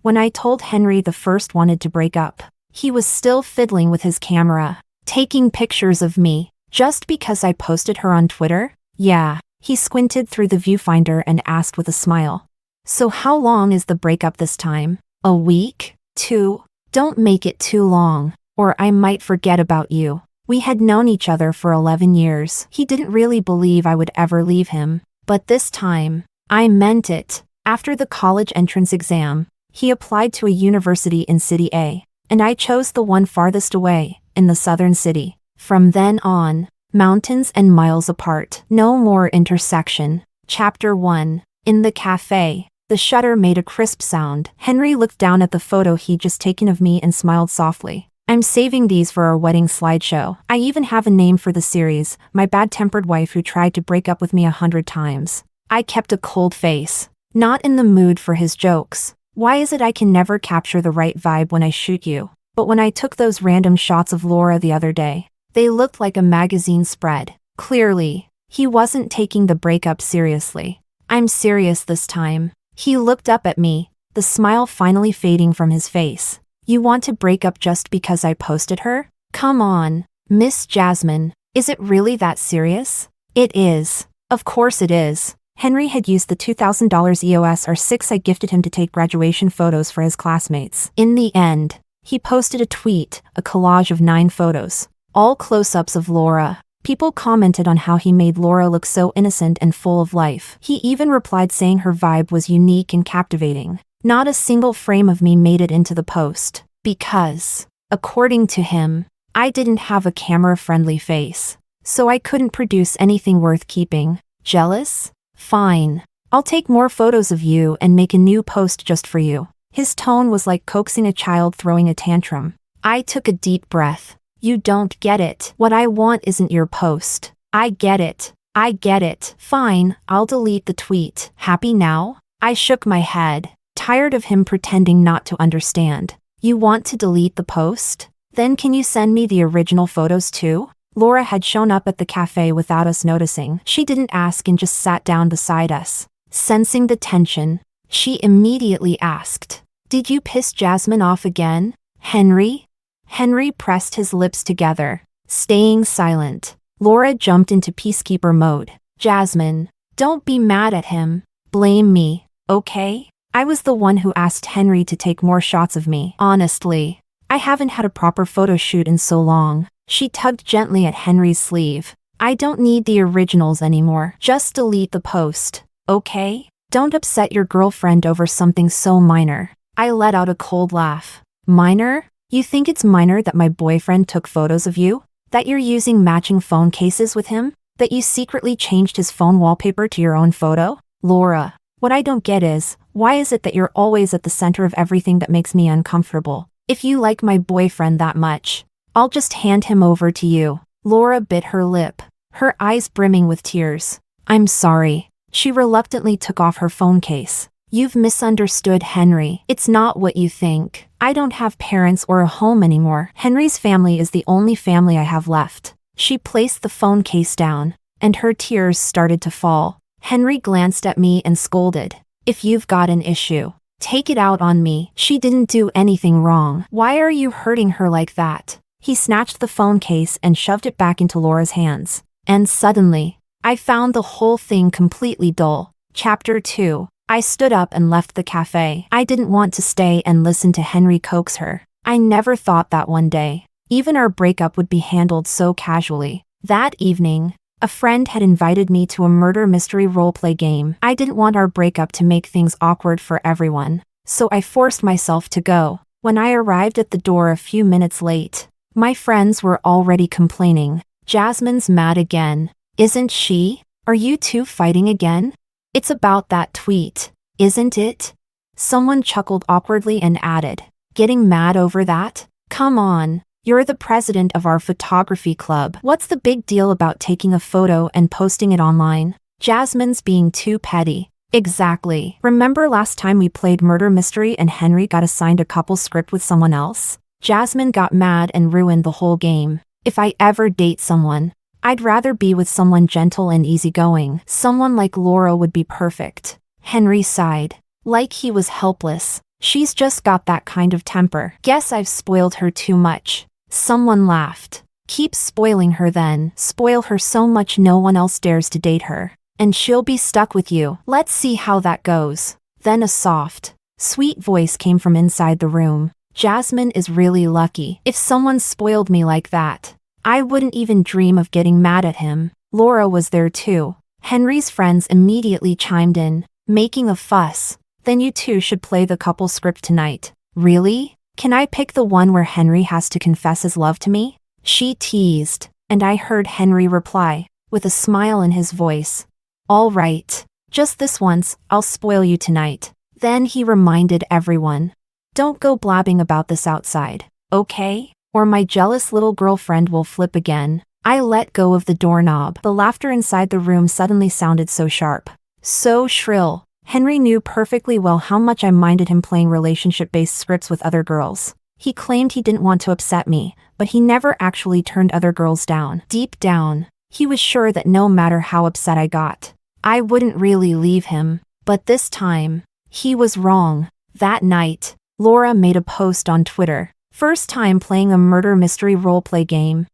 When I told Henry the first wanted to break up, he was still fiddling with his camera, taking pictures of me, just because I posted her on Twitter? Yeah, he squinted through the viewfinder and asked with a smile. So how long is the breakup this time? A week? 2? Don't make it too long, or I might forget about you. We had known each other for 11 years. He didn't really believe I would ever leave him, but this time, I meant it. After the college entrance exam, he applied to a university in City A, and I chose the one farthest away, in the southern city. From then on, mountains and miles apart. No more intersection. Chapter 1. In the cafe. The shutter made a crisp sound. Henry looked down at the photo he'd just taken of me and smiled softly. I'm saving these for our wedding slideshow. I even have a name for the series, my bad-tempered wife who tried to break up with me 100 times. I kept a cold face. Not in the mood for his jokes. Why is it I can never capture the right vibe when I shoot you? But when I took those random shots of Laura the other day, they looked like a magazine spread. Clearly, he wasn't taking the breakup seriously. I'm serious this time. He looked up at me, the smile finally fading from his face. You want to break up just because I posted her? Come on, Miss Jasmine. Is it really that serious? It is. Of course it is. Henry had used the $2,000 EOS R6 I gifted him to take graduation photos for his classmates. In the end, he posted a tweet, a collage of 9 photos, all close-ups of Laura. People commented on how he made Laura look so innocent and full of life. He even replied saying her vibe was unique and captivating. Not a single frame of me made it into the post, because, according to him, I didn't have a camera-friendly face, so I couldn't produce anything worth keeping. Jealous? Fine. I'll take more photos of you and make a new post just for you. His tone was like coaxing a child throwing a tantrum. I took a deep breath. You don't get it. What I want isn't your post. I get it. I get it. Fine, I'll delete the tweet. Happy now? I shook my head, tired of him pretending not to understand. You want to delete the post? Then can you send me the original photos too? Laura had shown up at the cafe without us noticing. She didn't ask and just sat down beside us. Sensing the tension, she immediately asked, "Did you piss Jasmine off again, Henry?" Henry pressed his lips together, staying silent. Laura jumped into peacekeeper mode. Jasmine, don't be mad at him. Blame me, okay? I was the one who asked Henry to take more shots of me. Honestly, I haven't had a proper photo shoot in so long. She tugged gently at Henry's sleeve. I don't need the originals anymore. Just delete the post, okay? Don't upset your girlfriend over something so minor. I let out a cold laugh. Minor? You think it's minor that my boyfriend took photos of you? That you're using matching phone cases with him? That you secretly changed his phone wallpaper to your own photo? Laura, what I don't get is, why is it that you're always at the center of everything that makes me uncomfortable? If you like my boyfriend that much, I'll just hand him over to you. Laura bit her lip, her eyes brimming with tears. I'm sorry. She reluctantly took off her phone case. You've misunderstood Henry. It's not what you think. I don't have parents or a home anymore. Henry's family is the only family I have left. She placed the phone case down, and her tears started to fall. Henry glanced at me and scolded. If you've got an issue, take it out on me. She didn't do anything wrong. Why are you hurting her like that? He snatched the phone case and shoved it back into Laura's hands. And suddenly, I found the whole thing completely dull. Chapter 2. I stood up and left the cafe. I didn't want to stay and listen to Henry coax her. I never thought that one day, even our breakup would be handled so casually. That evening, a friend had invited me to a murder mystery roleplay game. I didn't want our breakup to make things awkward for everyone, so I forced myself to go. When I arrived at the door a few minutes late, my friends were already complaining. Jasmine's mad again. Isn't she? Are you two fighting again? It's about that tweet, isn't it? Someone chuckled awkwardly and added, getting mad over that? Come on, you're the president of our photography club. What's the big deal about taking a photo and posting it online? Jasmine's being too petty. Exactly. Remember last time we played murder mystery and Henry got assigned a couple script with someone else? Jasmine got mad and ruined the whole game. If I ever date someone, I'd rather be with someone gentle and easygoing. Someone like Laura would be perfect. Henry sighed, like he was helpless. She's just got that kind of temper. Guess I've spoiled her too much. Someone laughed. Keep spoiling her then. Spoil her so much no one else dares to date her. And she'll be stuck with you. Let's see how that goes. Then a soft, sweet voice came from inside the room. Jasmine is really lucky. If someone spoiled me like that, I wouldn't even dream of getting mad at him. Laura was there too. Henry's friends immediately chimed in, making a fuss. Then you two should play the couple script tonight. Really? Can I pick the one where Henry has to confess his love to me? She teased, and I heard Henry reply, with a smile in his voice. All right. Just this once, I'll spoil you tonight. Then he reminded everyone. Don't go blabbing about this outside, okay? Or my jealous little girlfriend will flip again. I let go of the doorknob. The laughter inside the room suddenly sounded so sharp, so shrill. Henry knew perfectly well how much I minded him playing relationship-based scripts with other girls. He claimed he didn't want to upset me, but he never actually turned other girls down. Deep down, he was sure that no matter how upset I got, I wouldn't really leave him. But this time, he was wrong. That night, Laura made a post on Twitter. First time playing a murder mystery roleplay game.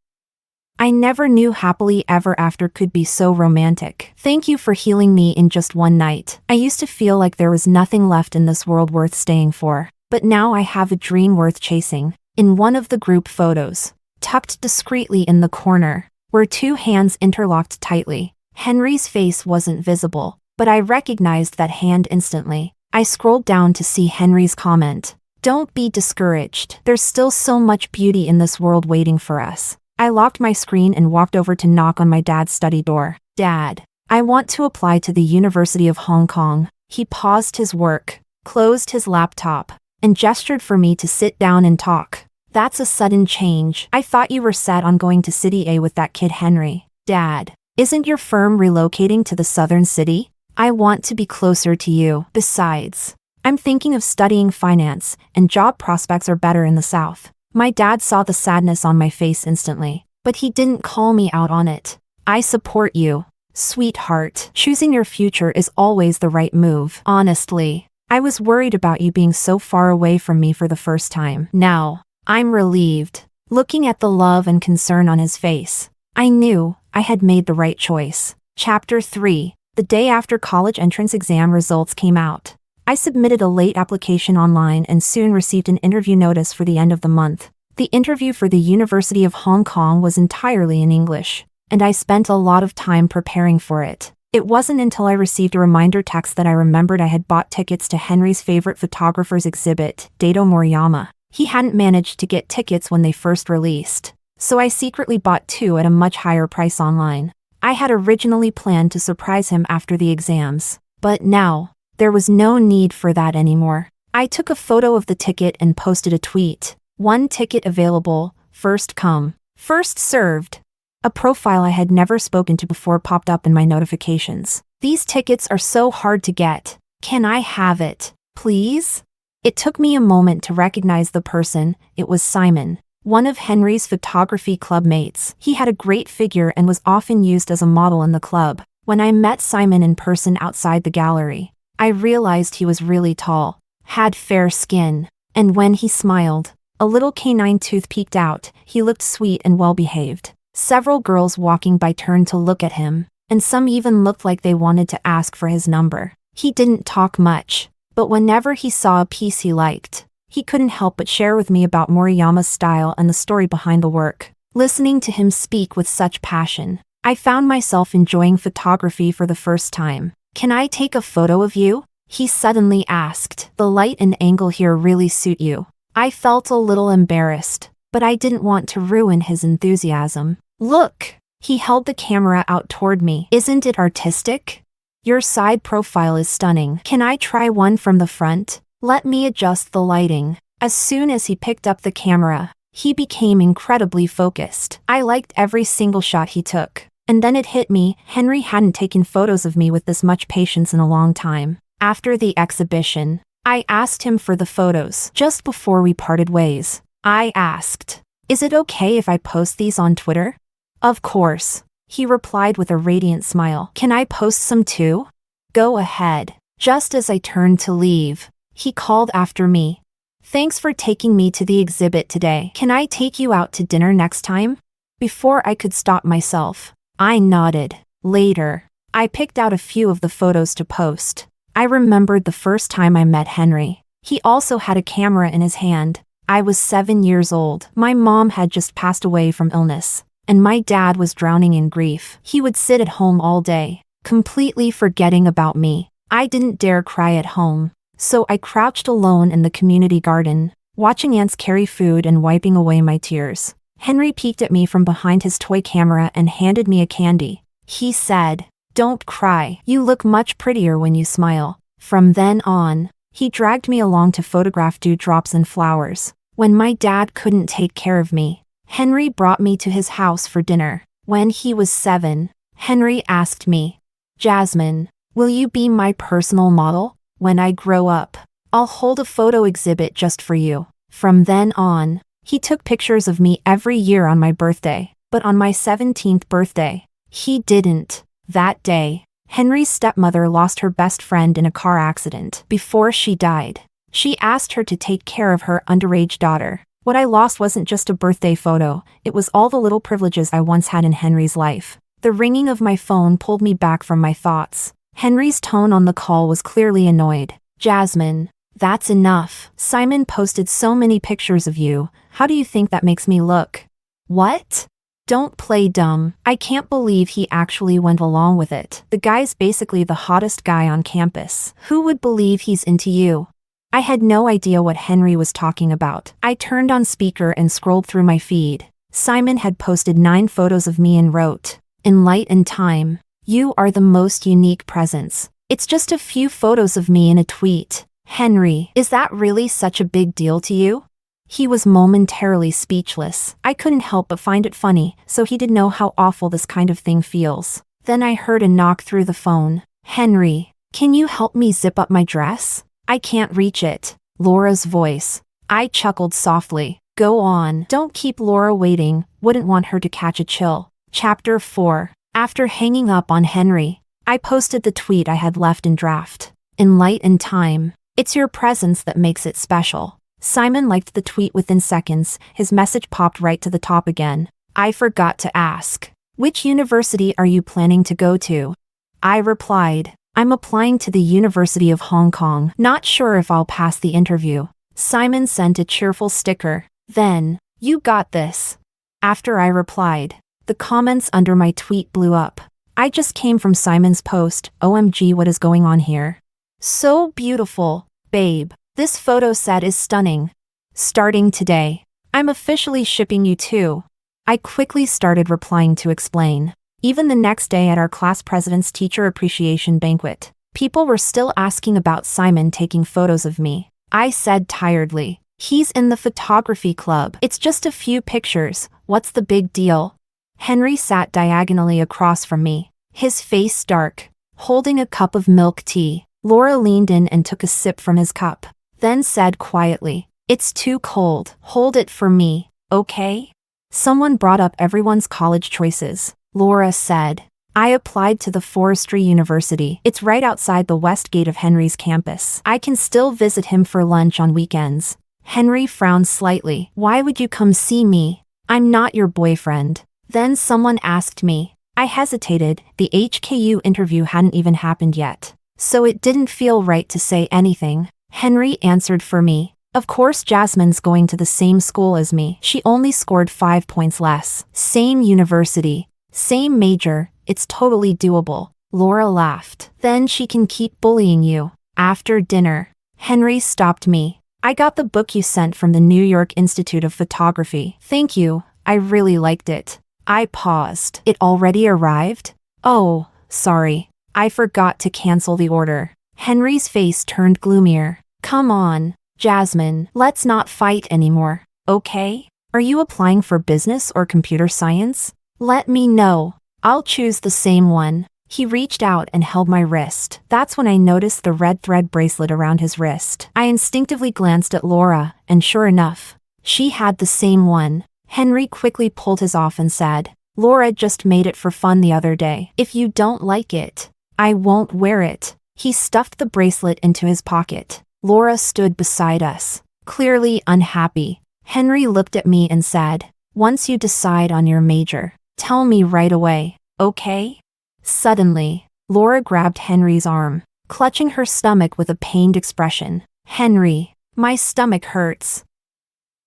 I never knew happily ever after could be so romantic. Thank you for healing me in just one night. I used to feel like there was nothing left in this world worth staying for. But now I have a dream worth chasing. In one of the group photos, tucked discreetly in the corner, were two hands interlocked tightly. Henry's face wasn't visible, but I recognized that hand instantly. I scrolled down to see Henry's comment. Don't be discouraged. There's still so much beauty in this world waiting for us. I locked my screen and walked over to knock on my dad's study door. Dad, I want to apply to the University of Hong Kong. He paused his work, closed his laptop, and gestured for me to sit down and talk. That's a sudden change. I thought you were set on going to City A with that kid Henry. Dad, isn't your firm relocating to the southern city? I want to be closer to you. Besides, I'm thinking of studying finance, and job prospects are better in the south. My dad saw the sadness on my face instantly, but he didn't call me out on it. I support you, sweetheart. Choosing your future is always the right move. Honestly, I was worried about you being so far away from me for the first time. Now, I'm relieved. Looking at the love and concern on his face, I knew I had made the right choice. Chapter 3. The day after college entrance exam results came out, I submitted a late application online and soon received an interview notice for the end of the month. The interview for the University of Hong Kong was entirely in English, and I spent a lot of time preparing for it. It wasn't until I received a reminder text that I remembered I had bought tickets to Henry's favorite photographer's exhibit, Dato Moriyama. He hadn't managed to get tickets when they first released, so I secretly bought two at a much higher price online. I had originally planned to surprise him after the exams, but now, there was no need for that anymore. I took a photo of the ticket and posted a tweet. One ticket available, first come, first served. A profile I had never spoken to before popped up in my notifications. These tickets are so hard to get. Can I have it, please? It took me a moment to recognize the person. It was Simon, one of Henry's photography club mates. He had a great figure and was often used as a model in the club. When I met Simon in person outside the gallery, I realized he was really tall, had fair skin, and when he smiled, a little canine tooth peeked out. He looked sweet and well-behaved. Several girls walking by turned to look at him, and some even looked like they wanted to ask for his number. He didn't talk much, but whenever he saw a piece he liked, he couldn't help but share with me about Moriyama's style and the story behind the work. Listening to him speak with such passion, I found myself enjoying photography for the first time. Can I take a photo of you? He suddenly asked. The light and angle here really suit you. I felt a little embarrassed, but I didn't want to ruin his enthusiasm. Look! He held the camera out toward me. Isn't it artistic? Your side profile is stunning. Can I try one from the front? Let me adjust the lighting. As soon as he picked up the camera, he became incredibly focused. I liked every single shot he took. And then it hit me, Henry hadn't taken photos of me with this much patience in a long time. After the exhibition, I asked him for the photos. Just before we parted ways, I asked, is it okay if I post these on Twitter? Of course, he replied with a radiant smile. Can I post some too? Go ahead. Just as I turned to leave, He called after me. Thanks for taking me to the exhibit today. Can I take you out to dinner next time? Before I could stop myself, I nodded. Later, I picked out a few of the photos to post. I remembered the first time I met Henry. He also had a camera in his hand. I was 7 years old. My mom had just passed away from illness, and my dad was drowning in grief. He would sit at home all day, completely forgetting about me. I didn't dare cry at home, so I crouched alone in the community garden, watching ants carry food and wiping away my tears. Henry peeked at me from behind his toy camera and handed me a candy. He said, "Don't cry. You look much prettier when you smile." From then on, he dragged me along to photograph dewdrops and flowers. When my dad couldn't take care of me, Henry brought me to his house for dinner. When he was 7, Henry asked me, "Jasmine, will you be my personal model? When I grow up, I'll hold a photo exhibit just for you." From then on, he took pictures of me every year on my birthday, but on my 17th birthday, he didn't. That day, Henry's stepmother lost her best friend in a car accident. Before she died, she asked her to take care of her underage daughter. What I lost wasn't just a birthday photo, it was all the little privileges I once had in Henry's life. The ringing of my phone pulled me back from my thoughts. Henry's tone on the call was clearly annoyed. "Jasmine, that's enough. Simon posted so many pictures of you. How do you think that makes me look?" "What? Don't play dumb." I can't believe he actually went along with it. The guy's basically the hottest guy on campus. Who would believe he's into you? I had no idea what Henry was talking about. I turned on speaker and scrolled through my feed. Simon had posted 9 photos of me and wrote, "In light and time, you are the most unique presence." It's just a few photos of me in a tweet. Henry, is that really such a big deal to you? He was momentarily speechless. I couldn't help but find it funny, so he didn't know how awful this kind of thing feels. Then I heard a knock through the phone. "Henry, can you help me zip up my dress? I can't reach it." Laura's voice. I chuckled softly. "Go on. Don't keep Laura waiting. Wouldn't want her to catch a chill." Chapter 4. After hanging up on Henry, I posted the tweet I had left in draft. "In light and time, it's your presence that makes it special." Simon liked the tweet within seconds. His message popped right to the top again. "I forgot to ask, which university are you planning to go to?" I replied, "I'm applying to the University of Hong Kong. Not sure if I'll pass the interview." Simon sent a cheerful sticker. Then, "You got this." After I replied, the comments under my tweet blew up. I just came from Simon's post. "OMG, what is going on here? So beautiful, babe. This photo set is stunning. Starting today, I'm officially shipping you too." I quickly started replying to explain. Even the next day at our class president's teacher appreciation banquet, people were still asking about Simon taking photos of me. I said tiredly, "He's in the photography club. It's just a few pictures. What's the big deal?" Henry sat diagonally across from me, his face dark, holding a cup of milk tea. Laura leaned in and took a sip from his cup, then said quietly, "It's too cold. Hold it for me, okay?" Someone brought up everyone's college choices. Laura said, "I applied to the Forestry University. It's right outside the west gate of Henry's campus. I can still visit him for lunch on weekends." Henry frowned slightly. "Why would you come see me? I'm not your boyfriend." Then someone asked me. I hesitated. The HKU interview hadn't even happened yet, so it didn't feel right to say anything. Henry answered for me. "Of course Jasmine's going to the same school as me. She only scored 5 points less. Same university. Same major. It's totally doable." Laura laughed. "Then she can keep bullying you." After dinner, Henry stopped me. "I got the book you sent from the New York Institute of Photography. Thank you. I really liked it." I paused. "It already arrived?" "Oh, sorry. I forgot to cancel the order." Henry's face turned gloomier. "Come on, Jasmine. Let's not fight anymore, okay? Are you applying for business or computer science? Let me know. I'll choose the same one." He reached out and held my wrist. That's when I noticed the red thread bracelet around his wrist. I instinctively glanced at Laura, and sure enough, she had the same one. Henry quickly pulled his off and said, "Laura just made it for fun the other day. If you don't like it, I won't wear it." He stuffed the bracelet into his pocket. Laura stood beside us, clearly unhappy. Henry looked at me and said, "Once you decide on your major, tell me right away, okay?" Suddenly, Laura grabbed Henry's arm, clutching her stomach with a pained expression. "Henry, my stomach hurts."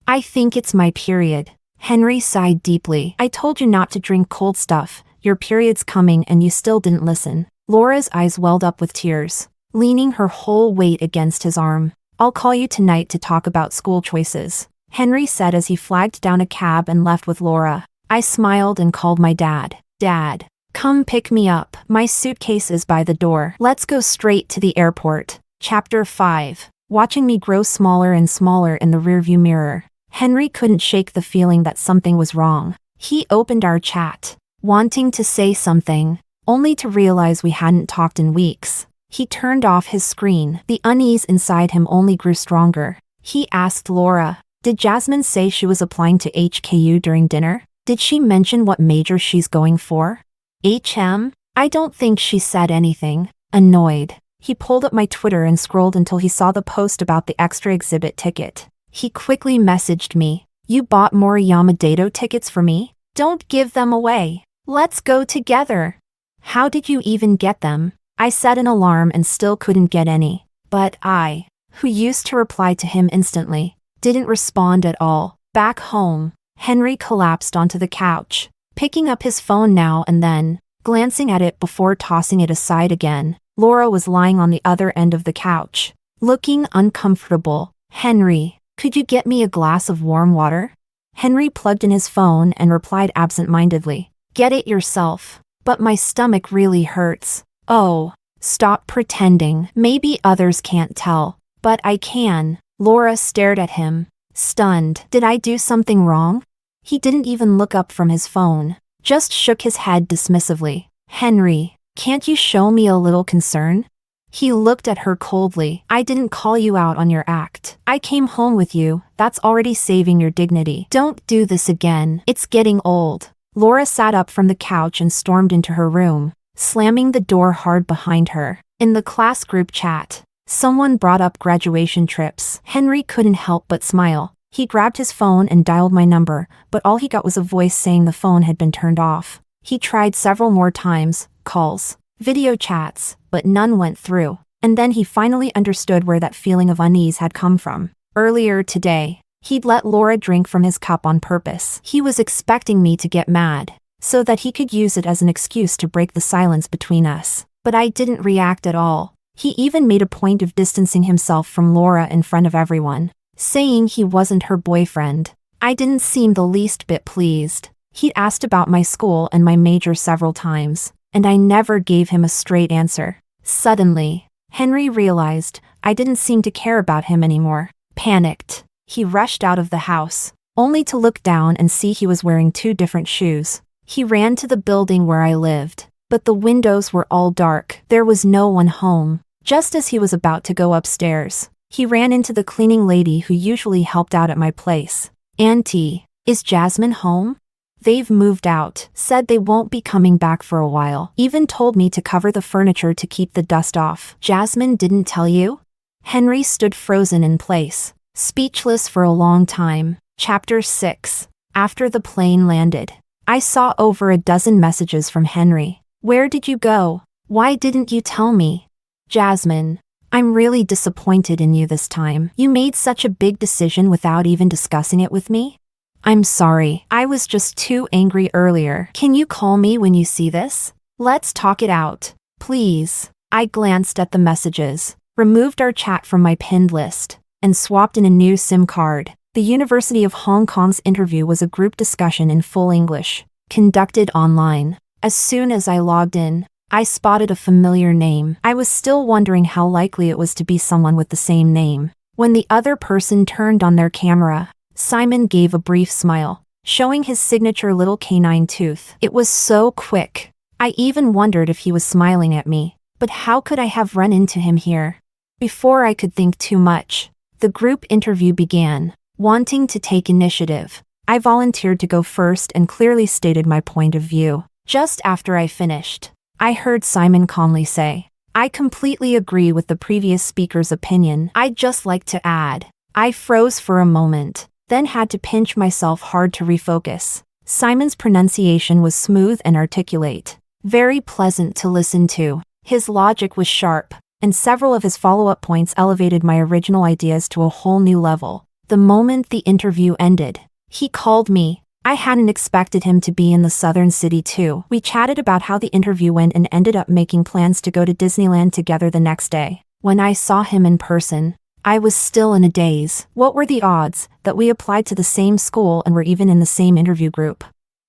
"I think it's my period." Henry sighed deeply. "I told you not to drink cold stuff. Your period's coming and you still didn't listen." Laura's eyes welled up with tears, leaning her whole weight against his arm. "I'll call you tonight to talk about school choices," Henry said as he flagged down a cab and left with Laura. I smiled and called my dad. "Dad, come pick me up. My suitcase is by the door. Let's go straight to the airport." Chapter 5. Watching me grow smaller and smaller in the rearview mirror, Henry couldn't shake the feeling that something was wrong. He opened our chat, wanting to say something, only to realize we hadn't talked in weeks. He turned off his screen. The unease inside him only grew stronger. He asked Laura, "Did Jasmine say she was applying to HKU during dinner? Did she mention what major she's going for?" "HM? I don't think she said anything." Annoyed, he pulled up my Twitter and scrolled until he saw the post about the extra exhibit ticket. He quickly messaged me, "You bought more Yamamoto tickets for me? Don't give them away. Let's go together." "How did you even get them?" I set an alarm and still couldn't get any. But I, who used to reply to him instantly, didn't respond at all. Back home, Henry collapsed onto the couch, picking up his phone now and then, glancing at it before tossing it aside again. Laura was lying on the other end of the couch, looking uncomfortable. "Henry, could you get me a glass of warm water?" Henry plugged in his phone and replied absent-mindedly, "Get it yourself. But my stomach really hurts." "Oh, stop pretending. Maybe others can't tell, but I can." Laura stared at him, stunned. "Did I do something wrong?" He didn't even look up from his phone, just shook his head dismissively. "Henry, can't you show me a little concern?" He looked at her coldly. "I didn't call you out on your act. I came home with you. That's already saving your dignity. Don't do this again. It's getting old." Laura sat up from the couch and stormed into her room, slamming the door hard behind her. In the class group chat, someone brought up graduation trips. Henry couldn't help but smile. He grabbed his phone and dialed my number, but all he got was a voice saying the phone had been turned off. He tried several more times, calls, video chats, but none went through. And then he finally understood where that feeling of unease had come from. Earlier today, he'd let Laura drink from his cup on purpose. He was expecting me to get mad, so that he could use it as an excuse to break the silence between us. But I didn't react at all. He even made a point of distancing himself from Laura in front of everyone, saying he wasn't her boyfriend. I didn't seem the least bit pleased. He'd asked about my school and my major several times, and I never gave him a straight answer. Suddenly, Henry realized I didn't seem to care about him anymore. Panicked, he rushed out of the house, only to look down and see he was wearing 2 different shoes. He ran to the building where I lived, but the windows were all dark. There was no one home. Just as he was about to go upstairs, he ran into the cleaning lady who usually helped out at my place. "Auntie, is Jasmine home?" "They've moved out, said they won't be coming back for a while. Even told me to cover the furniture to keep the dust off." "Jasmine didn't tell you?" Henry stood frozen in place, speechless for a long time. Chapter 6. After the plane landed, I saw over a dozen messages from Henry. "Where did you go? Why didn't you tell me?" "Jasmine, I'm really disappointed in you this time. You made such a big decision without even discussing it with me." "I'm sorry, I was just too angry earlier. Can you call me when you see this? Let's talk it out, please." I glanced at the messages, removed our chat from my pinned list, and swapped in a new SIM card. The University of Hong Kong's interview was a group discussion in full English, conducted online. As soon as I logged in, I spotted a familiar name. I was still wondering how likely it was to be someone with the same name. When the other person turned on their camera, Simon gave a brief smile, showing his signature little canine tooth. It was so quick. I even wondered if he was smiling at me. But how could I have run into him here? Before I could think too much, the group interview began. Wanting to take initiative, I volunteered to go first and clearly stated my point of view. Just after I finished, I heard Simon calmly say, I completely agree with the previous speaker's opinion. I'd just like to add. I froze for a moment, then had to pinch myself hard to refocus. Simon's pronunciation was smooth and articulate, very pleasant to listen to. His logic was sharp, and several of his follow-up points elevated my original ideas to a whole new level. The moment the interview ended, he called me. I hadn't expected him to be in the southern city too. We chatted about how the interview went and ended up making plans to go to Disneyland together the next day. When I saw him in person, I was still in a daze. What were the odds that we applied to the same school and were even in the same interview group?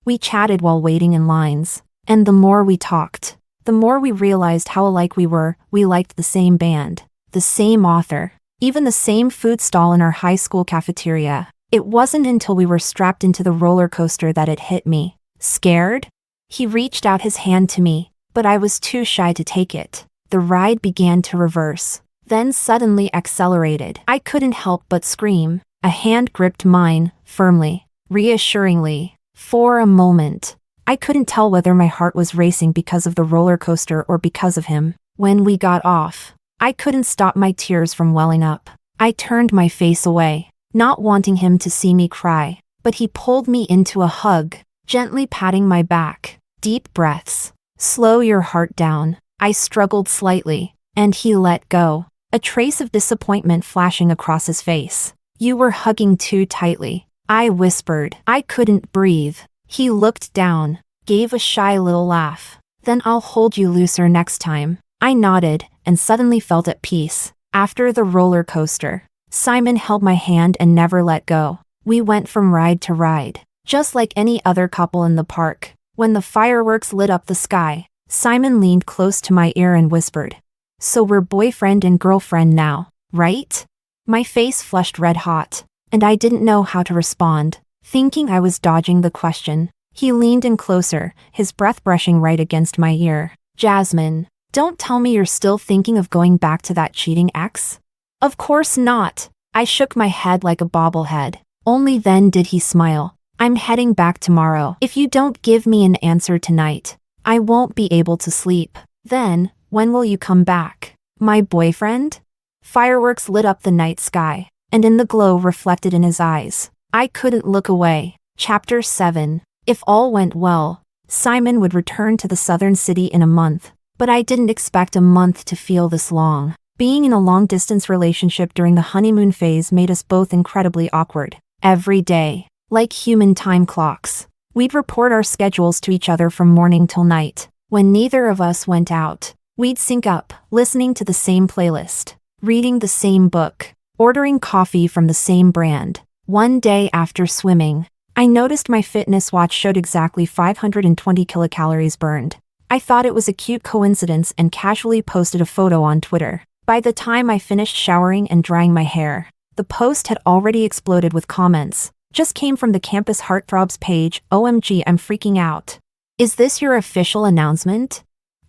We chatted while waiting in lines, and the more we talked, the more we realized how alike we were. We liked the same band, the same author, even the same food stall in our high school cafeteria. It wasn't until we were strapped into the roller coaster that it hit me. Scared? He reached out his hand to me, but I was too shy to take it. The ride began to reverse, then suddenly accelerated. I couldn't help but scream. A hand gripped mine, firmly, reassuringly. For a moment, I couldn't tell whether my heart was racing because of the roller coaster or because of him. When we got off, I couldn't stop my tears from welling up. I turned my face away, not wanting him to see me cry, but he pulled me into a hug, gently patting my back. Deep breaths. Slow your heart down. I struggled slightly, and he let go, a trace of disappointment flashing across his face. You were hugging too tightly, I whispered. I couldn't breathe. He looked down, gave a shy little laugh. Then I'll hold you looser next time. I nodded, and suddenly felt at peace. After the roller coaster, Simon held my hand and never let go. We went from ride to ride, just like any other couple in the park. When the fireworks lit up the sky, Simon leaned close to my ear and whispered, "So we're boyfriend and girlfriend now, right?" My face flushed red hot, and I didn't know how to respond. Thinking I was dodging the question, he leaned in closer, his breath brushing right against my ear. "Jasmine, don't tell me you're still thinking of going back to that cheating ex?" "Of course not." I shook my head like a bobblehead. Only then did he smile. "I'm heading back tomorrow. If you don't give me an answer tonight, I won't be able to sleep." "Then, when will you come back?" "My boyfriend?" Fireworks lit up the night sky, and in the glow reflected in his eyes, I couldn't look away. Chapter 7. If all went well, Simon would return to the southern city in a month, but I didn't expect a month to feel this long. Being in a long-distance relationship during the honeymoon phase made us both incredibly awkward. Every day, like human time clocks, we'd report our schedules to each other from morning till night. When neither of us went out, we'd sync up, listening to the same playlist, reading the same book, ordering coffee from the same brand. One day after swimming, I noticed my fitness watch showed exactly 520 kilocalories burned. I thought it was a cute coincidence and casually posted a photo on Twitter. By the time I finished showering and drying my hair, the post had already exploded with comments. "Just came from the campus heartthrobs page, OMG, I'm freaking out. Is this your official announcement?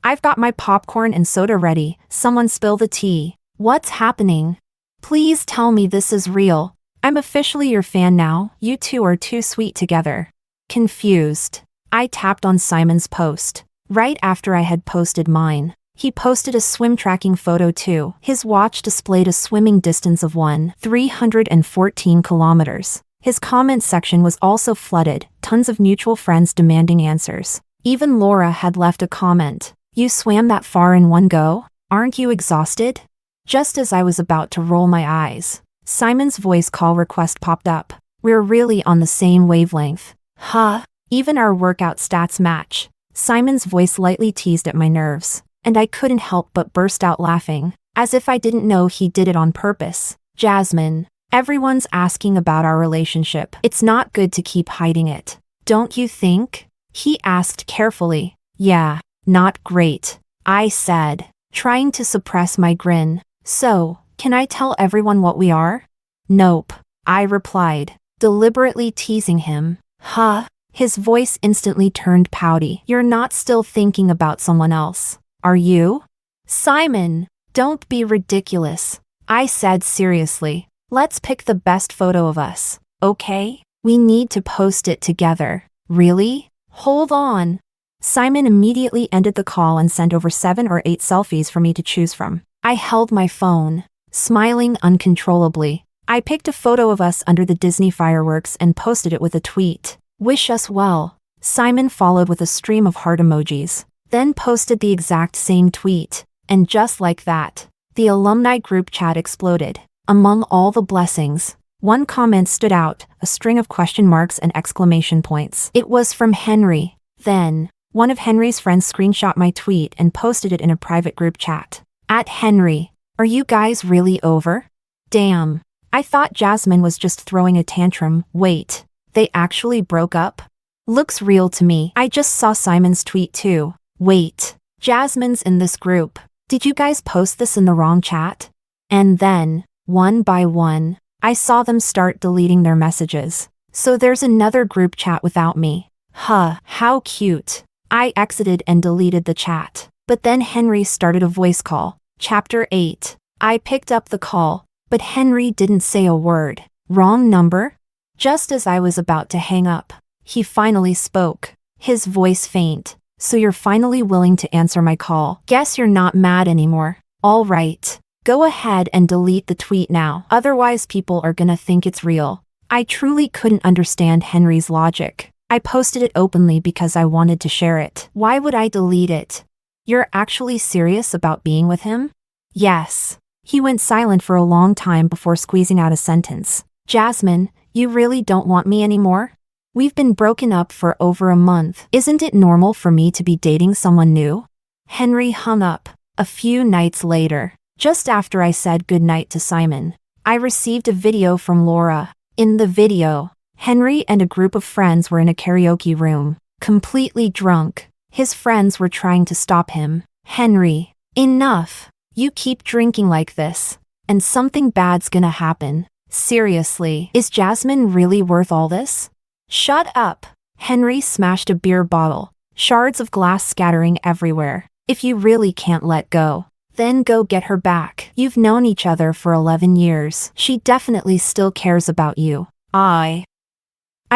I've got my popcorn and soda ready, someone spill the tea. What's happening? Please tell me this is real. I'm officially your fan now, you two are too sweet together." Confused, I tapped on Simon's post. Right after I had posted mine, he posted a swim tracking photo too. His watch displayed a swimming distance of 314 kilometers. His comment section was also flooded, tons of mutual friends demanding answers. Even Laura had left a comment. "You swam that far in one go? Aren't you exhausted?" Just as I was about to roll my eyes, Simon's voice call request popped up. "We're really on the same wavelength." Huh? Even our workout stats match. Simon's voice lightly teased at my nerves, and I couldn't help but burst out laughing, as if I didn't know he did it on purpose. "Jasmine, everyone's asking about our relationship. It's not good to keep hiding it, don't you think?" he asked carefully. "Yeah, not great," I said, trying to suppress my grin. "So, can I tell everyone what we are?" "Nope," I replied, deliberately teasing him. "Huh?" His voice instantly turned pouty. "You're not still thinking about someone else, are you?" "Simon, don't be ridiculous," I said seriously. "Let's pick the best photo of us, okay? We need to post it together." "Really? Hold on." Simon immediately ended the call and sent over 7 or 8 selfies for me to choose from. I held my phone, smiling uncontrollably. I picked a photo of us under the Disney fireworks and posted it with a tweet. "Wish us well." Simon followed with a stream of heart emojis, then posted the exact same tweet. And just like that, the alumni group chat exploded. Among all the blessings, one comment stood out, a string of question marks and exclamation points. It was from Henry. Then, one of Henry's friends screenshot my tweet and posted it in a private group chat. @Henry, are you guys really over? Damn. I thought Jasmine was just throwing a tantrum. Wait, they actually broke up? Looks real to me. I just saw Simon's tweet too. Wait, Jasmine's in this group. Did you guys post this in the wrong chat? And then, one by one, I saw them start deleting their messages. So there's another group chat without me. Huh, how cute. I exited and deleted the chat. But then Henry started a voice call. Chapter 8. I picked up the call, but Henry didn't say a word. Wrong number? Just as I was about to hang up, he finally spoke. His voice faint. So you're finally willing to answer my call. Guess you're not mad anymore. All right. Go ahead and delete the tweet now. Otherwise people are gonna think it's real. I truly couldn't understand Henry's logic. I posted it openly because I wanted to share it. Why would I delete it? You're actually serious about being with him? Yes. He went silent for a long time before squeezing out a sentence. Jasmine, you really don't want me anymore? We've been broken up for over a month. Isn't it normal for me to be dating someone new? Henry hung up. A few nights later, just after I said goodnight to Simon, I received a video from Laura. In the video, Henry and a group of friends were in a karaoke room, completely drunk. His friends were trying to stop him. Henry, enough. You keep drinking like this, and something bad's gonna happen. Seriously, is Jasmine really worth all this? Shut up. Henry smashed a beer bottle, shards of glass scattering everywhere. If you really can't let go, then go get her back. You've known each other for 11 years. She definitely still cares about you. I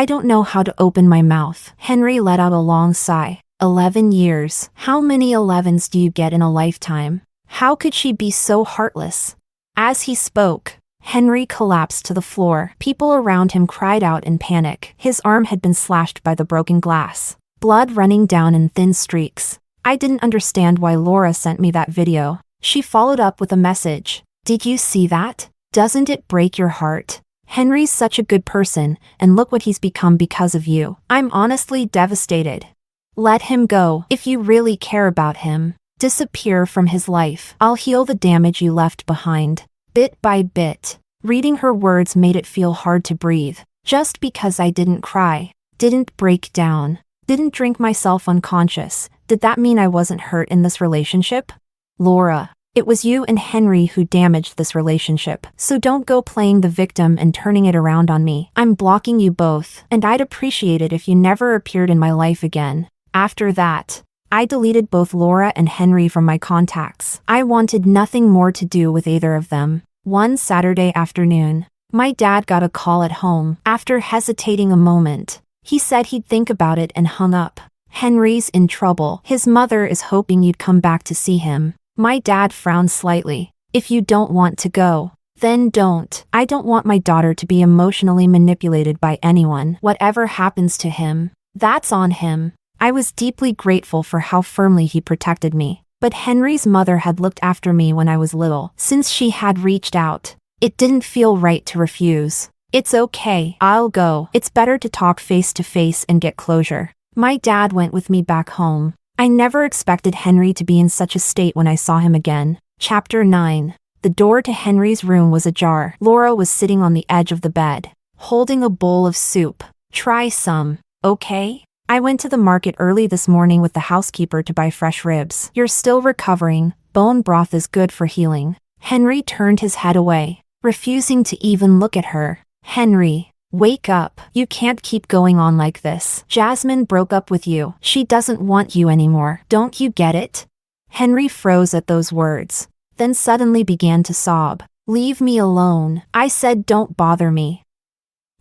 don't know how to open my mouth. Henry let out a long sigh. 11 years. How many 11s do you get in a lifetime? How could she be so heartless? As he spoke, Henry collapsed to the floor. People around him cried out in panic. His arm had been slashed by the broken glass, blood running down in thin streaks. I didn't understand why Laura sent me that video. She followed up with a message. Did you see that? Doesn't it break your heart? Henry's such a good person, and look what he's become because of you. I'm honestly devastated. Let him go. If you really care about him, disappear from his life. I'll heal the damage you left behind. Bit by bit. Reading her words made it feel hard to breathe. Just because I didn't cry, didn't break down, didn't drink myself unconscious, did that mean I wasn't hurt in this relationship? Laura, it was you and Henry who damaged this relationship, so don't go playing the victim and turning it around on me. I'm blocking you both, and I'd appreciate it if you never appeared in my life again. After that, I deleted both Laura and Henry from my contacts. I wanted nothing more to do with either of them. One Saturday afternoon, my dad got a call at home. After hesitating a moment, he said he'd think about it and hung up. Henry's in trouble. His mother is hoping you'd come back to see him. My dad frowned slightly. If you don't want to go, then don't. I don't want my daughter to be emotionally manipulated by anyone. Whatever happens to him, that's on him. I was deeply grateful for how firmly he protected me. But Henry's mother had looked after me when I was little. Since she had reached out, it didn't feel right to refuse. It's okay, I'll go. It's better to talk face to face and get closure. My dad went with me back home. I never expected Henry to be in such a state when I saw him again. Chapter 9. The door to Henry's room was ajar. Laura was sitting on the edge of the bed, holding a bowl of soup. Try some, okay? I went to the market early this morning with the housekeeper to buy fresh ribs. You're still recovering. Bone broth is good for healing. Henry turned his head away, refusing to even look at her. Henry, wake up. You can't keep going on like this. Jasmine broke up with you. She doesn't want you anymore. Don't you get it? Henry froze at those words, then suddenly began to sob. Leave me alone. I said don't bother me.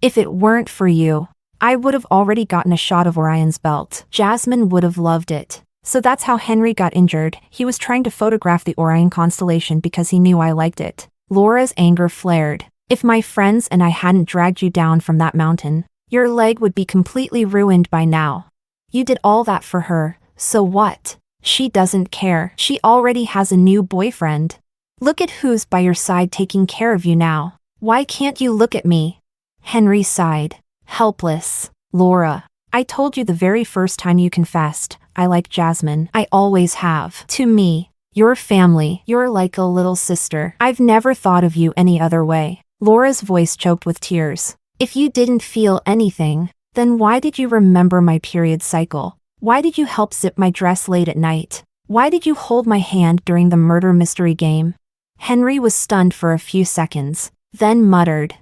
If it weren't for you, I would have already gotten a shot of Orion's belt. Jasmine would have loved it. So that's how Henry got injured. He was trying to photograph the Orion constellation because he knew I liked it. Laura's anger flared. If my friends and I hadn't dragged you down from that mountain, your leg would be completely ruined by now. You did all that for her, so what? She doesn't care. She already has a new boyfriend. Look at who's by your side taking care of you now. Why can't you look at me? Henry sighed. Helpless. Laura, I told you the very first time you confessed, I like Jasmine. I always have. To me, your family, you're like a little sister. I've never thought of you any other way. Laura's voice choked with tears. If you didn't feel anything, then why did you remember my period cycle? Why did you help zip my dress late at night? Why did you hold my hand during the murder mystery game? Henry was stunned for a few seconds, then muttered.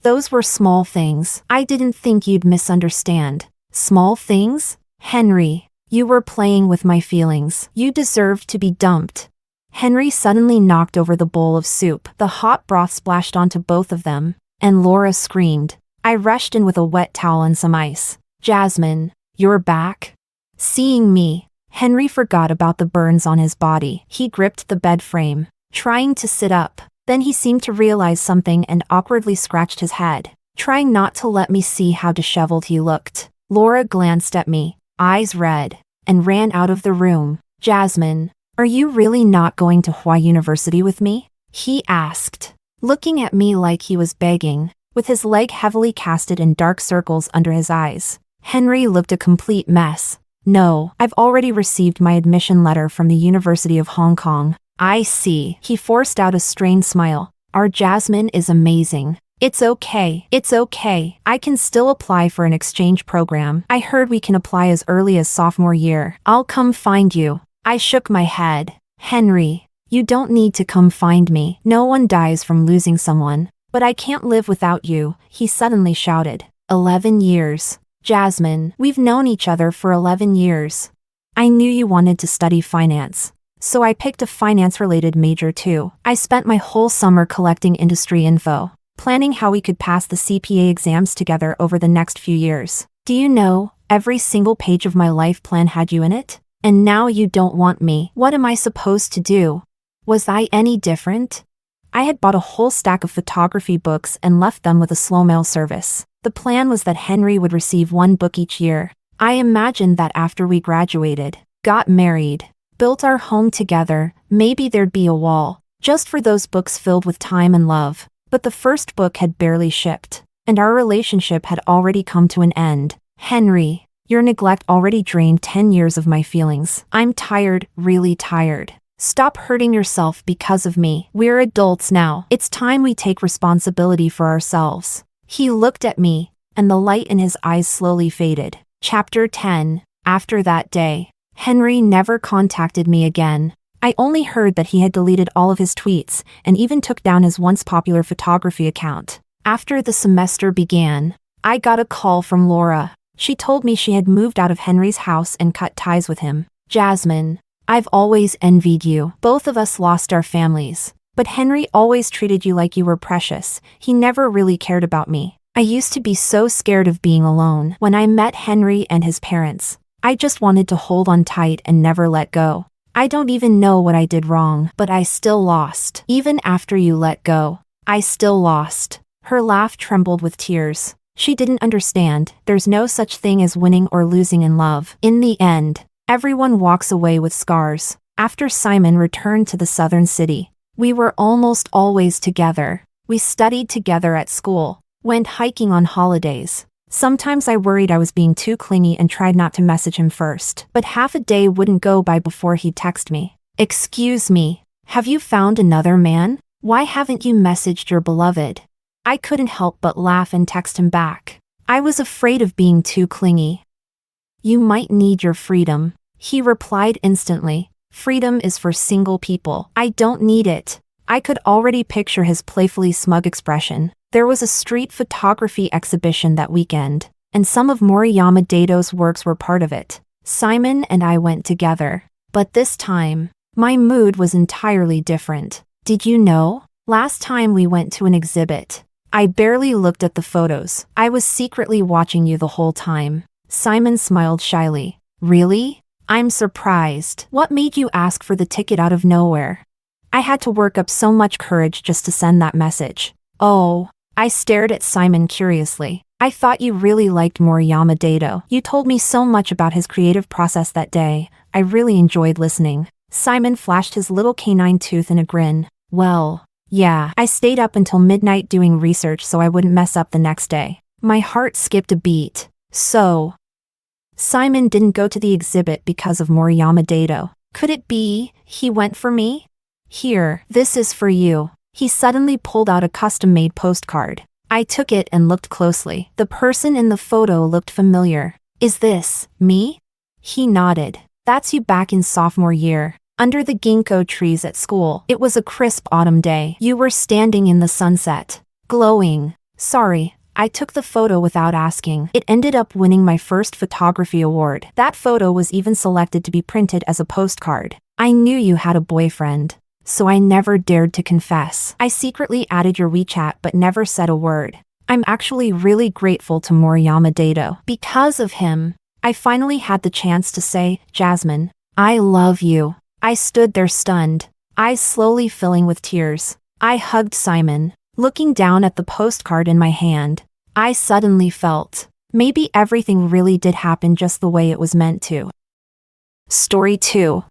Those were small things. I didn't think you'd misunderstand. Small things? Henry, you were playing with my feelings. You deserved to be dumped. Henry suddenly knocked over the bowl of soup. The hot broth splashed onto both of them, and Laura screamed. I rushed in with a wet towel and some ice. Jasmine, you're back? Seeing me, Henry forgot about the burns on his body. He gripped the bed frame, trying to sit up. Then he seemed to realize something and awkwardly scratched his head, trying not to let me see how disheveled he looked. Laura glanced at me, eyes red, and ran out of the room. Jasmine, are you really not going to Hawaii University with me? He asked, looking at me like he was begging, with his leg heavily casted in dark circles under his eyes. Henry looked a complete mess. No, I've already received my admission letter from the University of Hong Kong. I see. He forced out a strained smile. Our Jasmine is amazing. It's okay. It's okay. I can still apply for an exchange program. I heard we can apply as early as sophomore year. I'll come find you. I shook my head. Henry, you don't need to come find me. No one dies from losing someone. But I can't live without you, he suddenly shouted. 11 years. Jasmine, we've known each other for 11 years. I knew you wanted to study finance, so I picked a finance-related major too. I spent my whole summer collecting industry info, planning how we could pass the CPA exams together over the next few years. Do you know, every single page of my life plan had you in it? And now you don't want me. What am I supposed to do? Was I any different? I had bought a whole stack of photography books and left them with a slow mail service. The plan was that Henry would receive one book each year. I imagined that after we graduated, got married, built our home together, maybe there'd be a wall, just for those books filled with time and love. But the first book had barely shipped, and our relationship had already come to an end. Henry, your neglect already drained 10 years of my feelings. I'm tired, really tired. Stop hurting yourself because of me. We're adults now. It's time we take responsibility for ourselves. He looked at me, and the light in his eyes slowly faded. Chapter 10. After that day, Henry never contacted me again. I only heard that he had deleted all of his tweets and even took down his once popular photography account. After the semester began, I got a call from Laura. She told me she had moved out of Henry's house and cut ties with him. Jasmine, I've always envied you. Both of us lost our families. But Henry always treated you like you were precious. He never really cared about me. I used to be so scared of being alone. When I met Henry and his parents, I just wanted to hold on tight and never let go. I don't even know what I did wrong, but I still lost. Even after you let go, I still lost. Her laugh trembled with tears. She didn't understand. There's no such thing as winning or losing in love. In the end, everyone walks away with scars. After Simon returned to the southern city, we were almost always together. We studied together at school, went hiking on holidays. Sometimes I worried I was being too clingy and tried not to message him first. But half a day wouldn't go by before he'd text me. Excuse me, have you found another man? Why haven't you messaged your beloved? I couldn't help but laugh and text him back. I was afraid of being too clingy. You might need your freedom, he replied instantly. Freedom is for single people. I don't need it. I could already picture his playfully smug expression. There was a street photography exhibition that weekend, and some of Moriyama Dato's works were part of it. Simon and I went together. But this time, my mood was entirely different. Did you know? Last time we went to an exhibit, I barely looked at the photos. I was secretly watching you the whole time. Simon smiled shyly. Really? I'm surprised. What made you ask for the ticket out of nowhere? I had to work up so much courage just to send that message. Oh. I stared at Simon curiously. I thought you really liked Moriyama Dato. You told me so much about his creative process that day. I really enjoyed listening. Simon flashed his little canine tooth in a grin. Well, yeah, I stayed up until midnight doing research so I wouldn't mess up the next day. My heart skipped a beat. So, Simon didn't go to the exhibit because of Moriyama Dato. Could it be he went for me? Here, this is for you. He suddenly pulled out a custom-made postcard. I took it and looked closely. The person in the photo looked familiar. Is this me? He nodded. That's you back in sophomore year, under the ginkgo trees at school. It was a crisp autumn day. You were standing in the sunset, glowing. Sorry, I took the photo without asking. It ended up winning my first photography award. That photo was even selected to be printed as a postcard. I knew you had a boyfriend, so I never dared to confess. I secretly added your WeChat but never said a word. I'm actually really grateful to Moriyama Dato. Because of him, I finally had the chance to say, Jasmine, I love you. I stood there stunned, eyes slowly filling with tears. I hugged Simon, looking down at the postcard in my hand. I suddenly felt, maybe everything really did happen just the way it was meant to. Story 2.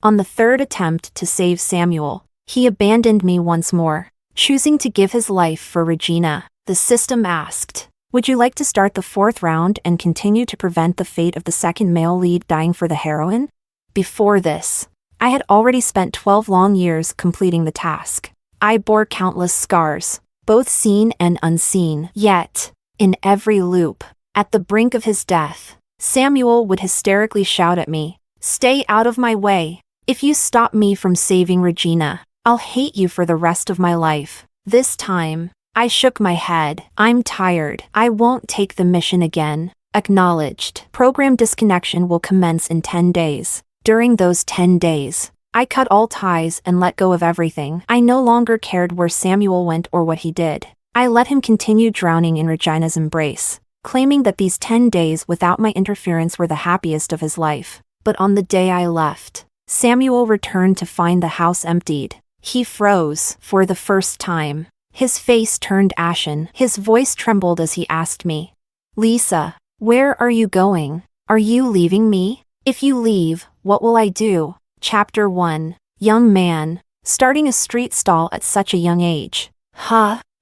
On the third attempt to save Samuel, he abandoned me once more, choosing to give his life for Regina. The system asked, would you like to start the fourth round and continue to prevent the fate of the second male lead dying for the heroine? Before this, I had already spent 12 long years completing the task. I bore countless scars, both seen and unseen. Yet, in every loop, at the brink of his death, Samuel would hysterically shout at me, stay out of my way. If you stop me from saving Regina, I'll hate you for the rest of my life. This time, I shook my head. I'm tired. I won't take the mission again. Acknowledged. Program disconnection will commence in 10 days. During those 10 days, I cut all ties and let go of everything. I no longer cared where Samuel went or what he did. I let him continue drowning in Regina's embrace, claiming that these 10 days without my interference were the happiest of his life. But on the day I left, Samuel returned to find the house emptied. He froze for the first time. His face turned ashen. His voice trembled as he asked me, Lisa, where are you going? Are you leaving me? If you leave, what will I do? Chapter 1. Young man. Starting a street stall at such a young age.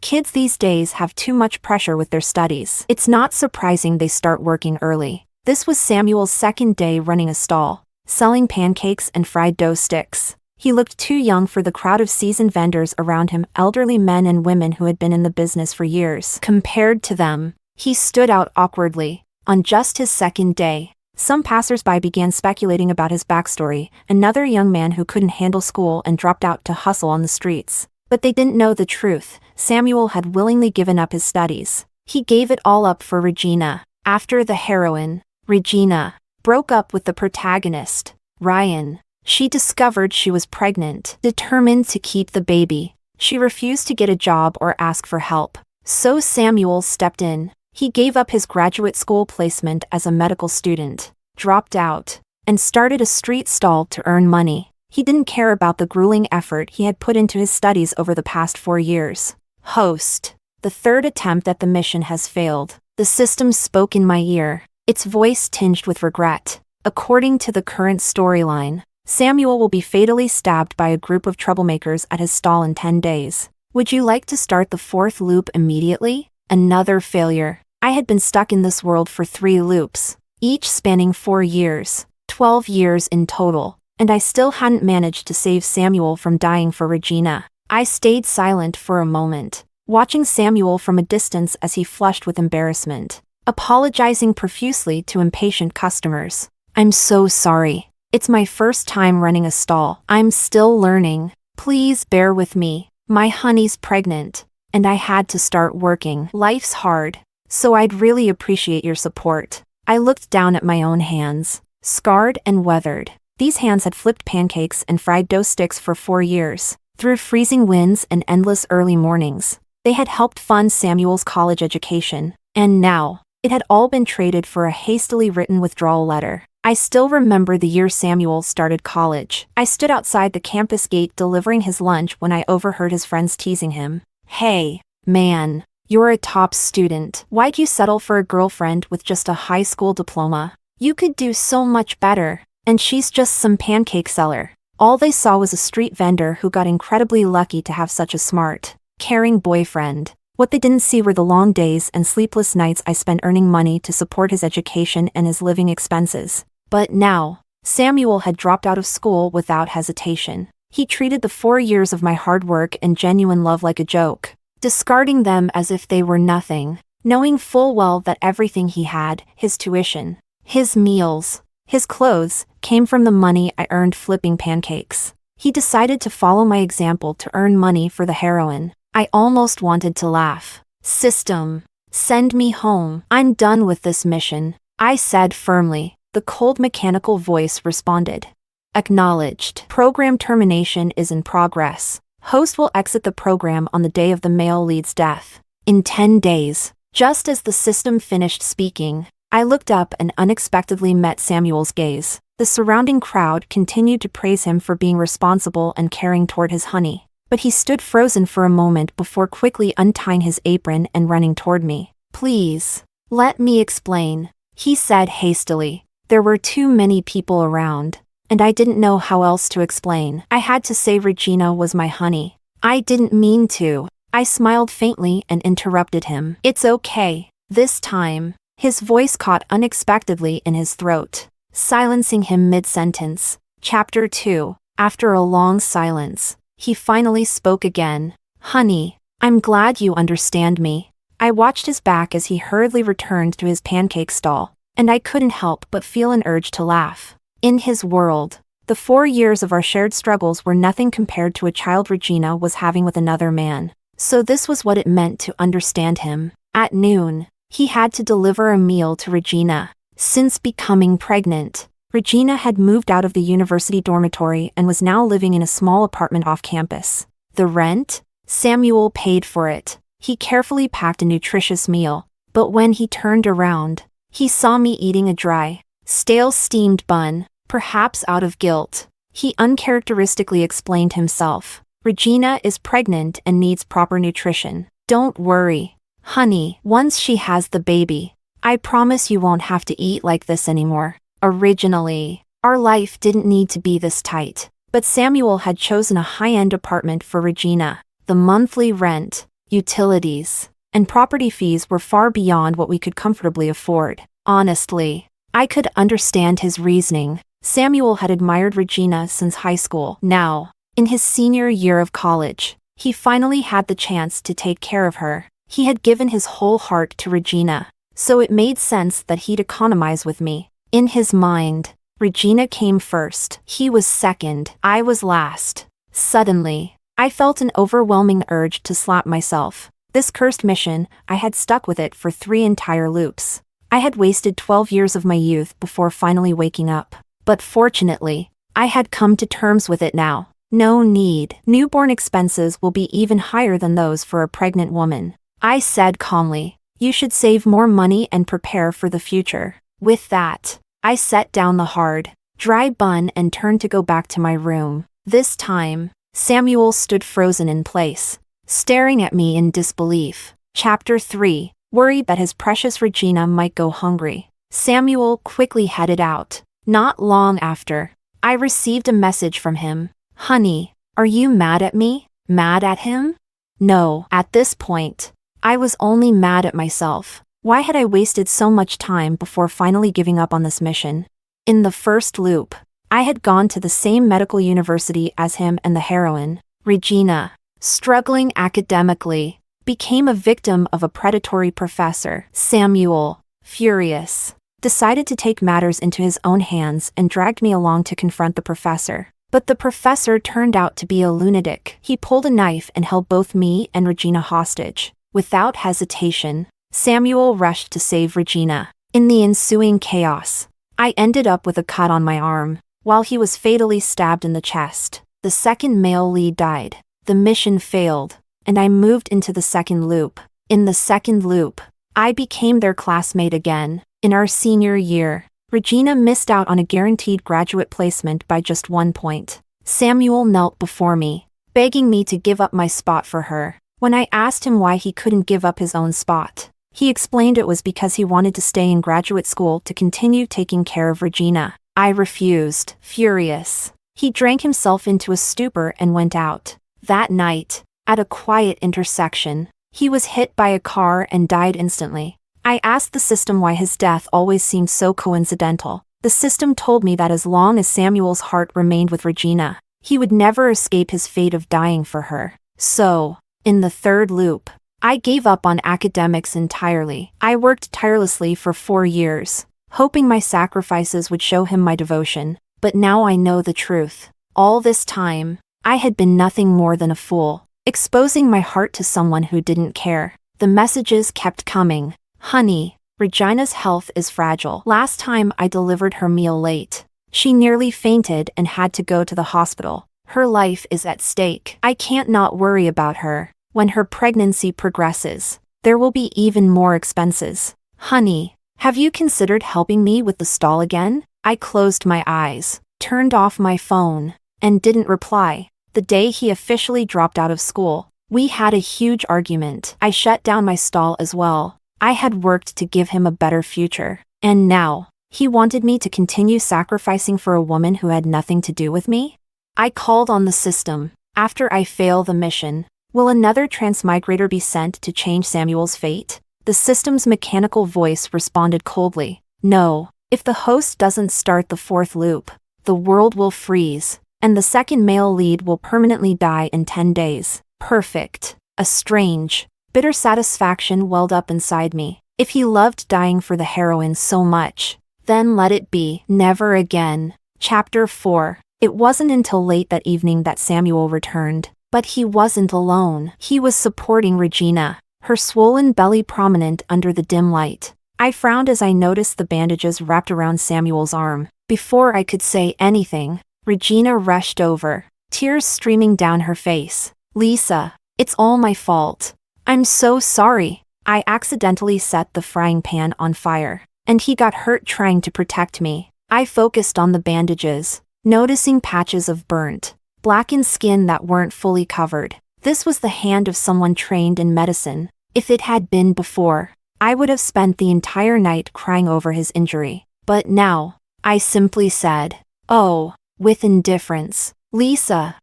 Kids these days have too much pressure with their studies. It's not surprising they start working early. This was Samuel's second day running a stall, selling pancakes and fried dough sticks. He looked too young for the crowd of seasoned vendors around him, elderly men and women who had been in the business for years. Compared to them, he stood out awkwardly. On just his second day, some passers-by began speculating about his backstory, another young man who couldn't handle school and dropped out to hustle on the streets. But they didn't know the truth. Samuel had willingly given up his studies. He gave it all up for Regina. After the heroine, Regina, broke up with the protagonist, Ryan, she discovered she was pregnant. Determined to keep the baby, she refused to get a job or ask for help. So Samuel stepped in. He gave up his graduate school placement as a medical student, dropped out, and started a street stall to earn money. He didn't care about the grueling effort he had put into his studies over the past 4 years. Host. The third attempt at the mission has failed. The system spoke in my ear, its voice tinged with regret. According to the current storyline, Samuel will be fatally stabbed by a group of troublemakers at his stall in 10 days. Would you like to start the fourth loop immediately? Another failure. I had been stuck in this world for 3 loops, each spanning 4 years, 12 years in total, and I still hadn't managed to save Samuel from dying for Regina. I stayed silent for a moment, watching Samuel from a distance as he flushed with embarrassment, apologizing profusely to impatient customers. I'm so sorry. It's my first time running a stall. I'm still learning. Please bear with me. My honey's pregnant, and I had to start working. Life's hard, so I'd really appreciate your support. I looked down at my own hands, scarred and weathered. These hands had flipped pancakes and fried dough sticks for 4 years. Through freezing winds and endless early mornings, they had helped fund Samuel's college education, and now, it had all been traded for a hastily written withdrawal letter. I still remember the year Samuel started college. I stood outside the campus gate delivering his lunch when I overheard his friends teasing him. "Hey, man, you're a top student. Why'd you settle for a girlfriend with just a high school diploma? You could do so much better, and she's just some pancake seller." All they saw was a street vendor who got incredibly lucky to have such a smart, caring boyfriend. What they didn't see were the long days and sleepless nights I spent earning money to support his education and his living expenses. But now, Samuel had dropped out of school without hesitation. He treated the 4 years of my hard work and genuine love like a joke, discarding them as if they were nothing, knowing full well that everything he had, his tuition, his meals, his clothes, came from the money I earned flipping pancakes. He decided to follow my example to earn money for the heroin. I almost wanted to laugh. "System, send me home. I'm done with this mission," I said firmly. The cold mechanical voice responded. "Acknowledged. Program termination is in progress. Host will exit the program on the day of the male lead's death. In 10 days. Just as the system finished speaking, I looked up and unexpectedly met Samuel's gaze. The surrounding crowd continued to praise him for being responsible and caring toward his honey, but he stood frozen for a moment before quickly untying his apron and running toward me. "Please, let me explain," he said hastily. There were too many people around, and I didn't know how else to explain. I had to say Regina was my honey. I didn't mean to. I smiled faintly and interrupted him. "It's okay. This time." His voice caught unexpectedly in his throat, silencing him mid-sentence. Chapter 2. After a long silence, he finally spoke again. "Honey, I'm glad you understand me." I watched his back as he hurriedly returned to his pancake stall, and I couldn't help but feel an urge to laugh. In his world, the 4 years of our shared struggles were nothing compared to a child Regina was having with another man. So this was what it meant to understand him. At noon, he had to deliver a meal to Regina. Since becoming pregnant, Regina had moved out of the university dormitory and was now living in a small apartment off campus. The rent? Samuel paid for it. He carefully packed a nutritious meal, but when he turned around, he saw me eating a dry, stale steamed bun. Perhaps out of guilt, he uncharacteristically explained himself. "Regina is pregnant and needs proper nutrition. Don't worry, honey, once she has the baby, I promise you won't have to eat like this anymore." Originally, our life didn't need to be this tight, but Samuel had chosen a high-end apartment for Regina. The monthly rent, utilities, and property fees were far beyond what we could comfortably afford. Honestly, I could understand his reasoning. Samuel had admired Regina since high school. Now, in his senior year of college, he finally had the chance to take care of her. He had given his whole heart to Regina, so it made sense that he'd economize with me. In his mind, Regina came first. He was second. I was last. Suddenly, I felt an overwhelming urge to slap myself. This cursed mission, I had stuck with it for 3 entire loops. I had wasted 12 years of my youth before finally waking up. But fortunately, I had come to terms with it now. No need. Newborn expenses will be even higher than those for a pregnant woman. I said calmly, "You should save more money and prepare for the future." With that, I set down the hard, dry bun and turned to go back to my room. This time, Samuel stood frozen in place, staring at me in disbelief. Chapter 3. Worried that his precious Regina might go hungry, Samuel quickly headed out. Not long after, I received a message from him. "Honey, are you mad at me?" Mad at him? No, at this point, I was only mad at myself. Why had I wasted so much time before finally giving up on this mission? In the first loop, I had gone to the same medical university as him and the heroine. Regina, struggling academically, became a victim of a predatory professor. Samuel, furious, decided to take matters into his own hands and dragged me along to confront the professor. But the professor turned out to be a lunatic. He pulled a knife and held both me and Regina hostage. Without hesitation, Samuel rushed to save Regina. In the ensuing chaos, I ended up with a cut on my arm, while he was fatally stabbed in the chest. The second male lead died. The mission failed, and I moved into the second loop. In the second loop, I became their classmate again. In our senior year, Regina missed out on a guaranteed graduate placement by just 1 point. Samuel knelt before me, begging me to give up my spot for her. When I asked him why he couldn't give up his own spot, he explained it was because he wanted to stay in graduate school to continue taking care of Regina. I refused, furious. He drank himself into a stupor and went out. That night, at a quiet intersection, he was hit by a car and died instantly. I asked the system why his death always seemed so coincidental. The system told me that as long as Samuel's heart remained with Regina, he would never escape his fate of dying for her. So, in the third loop, I gave up on academics entirely. I worked tirelessly for 4 years, hoping my sacrifices would show him my devotion. But now I know the truth. All this time, I had been nothing more than a fool, exposing my heart to someone who didn't care. The messages kept coming. Honey, Regina's health is fragile. Last time I delivered her meal late, she nearly fainted and had to go to the hospital. Her life is at stake. I can't not worry about her. When her pregnancy progresses, there will be even more expenses. Honey, have you considered helping me with the stall again? I closed my eyes, turned off my phone, and didn't reply. The day he officially dropped out of school, we had a huge argument. I shut down my stall as well. I had worked to give him a better future, and now, he wanted me to continue sacrificing for a woman who had nothing to do with me? I called on the system. After I fail the mission, will another transmigrator be sent to change Samuel's fate? The system's mechanical voice responded coldly. No, if the host doesn't start the fourth loop, the world will freeze, and the second male lead will permanently die in 10 days. Perfect. A strange, bitter satisfaction welled up inside me. If he loved dying for the heroine so much, then let it be. Never again. Chapter 4. It wasn't until late that evening that Samuel returned. But he wasn't alone. He was supporting Regina, her swollen belly prominent under the dim light. I frowned as I noticed the bandages wrapped around Samuel's arm. Before I could say anything, Regina rushed over, tears streaming down her face. Lisa, it's all my fault. I'm so sorry. I accidentally set the frying pan on fire, and he got hurt trying to protect me. I focused on the bandages, noticing patches of burnt, blackened skin that weren't fully covered. This was the hand of someone trained in medicine. If it had been before, I would have spent the entire night crying over his injury. But now, I simply said, "Oh," with indifference. "Lisa."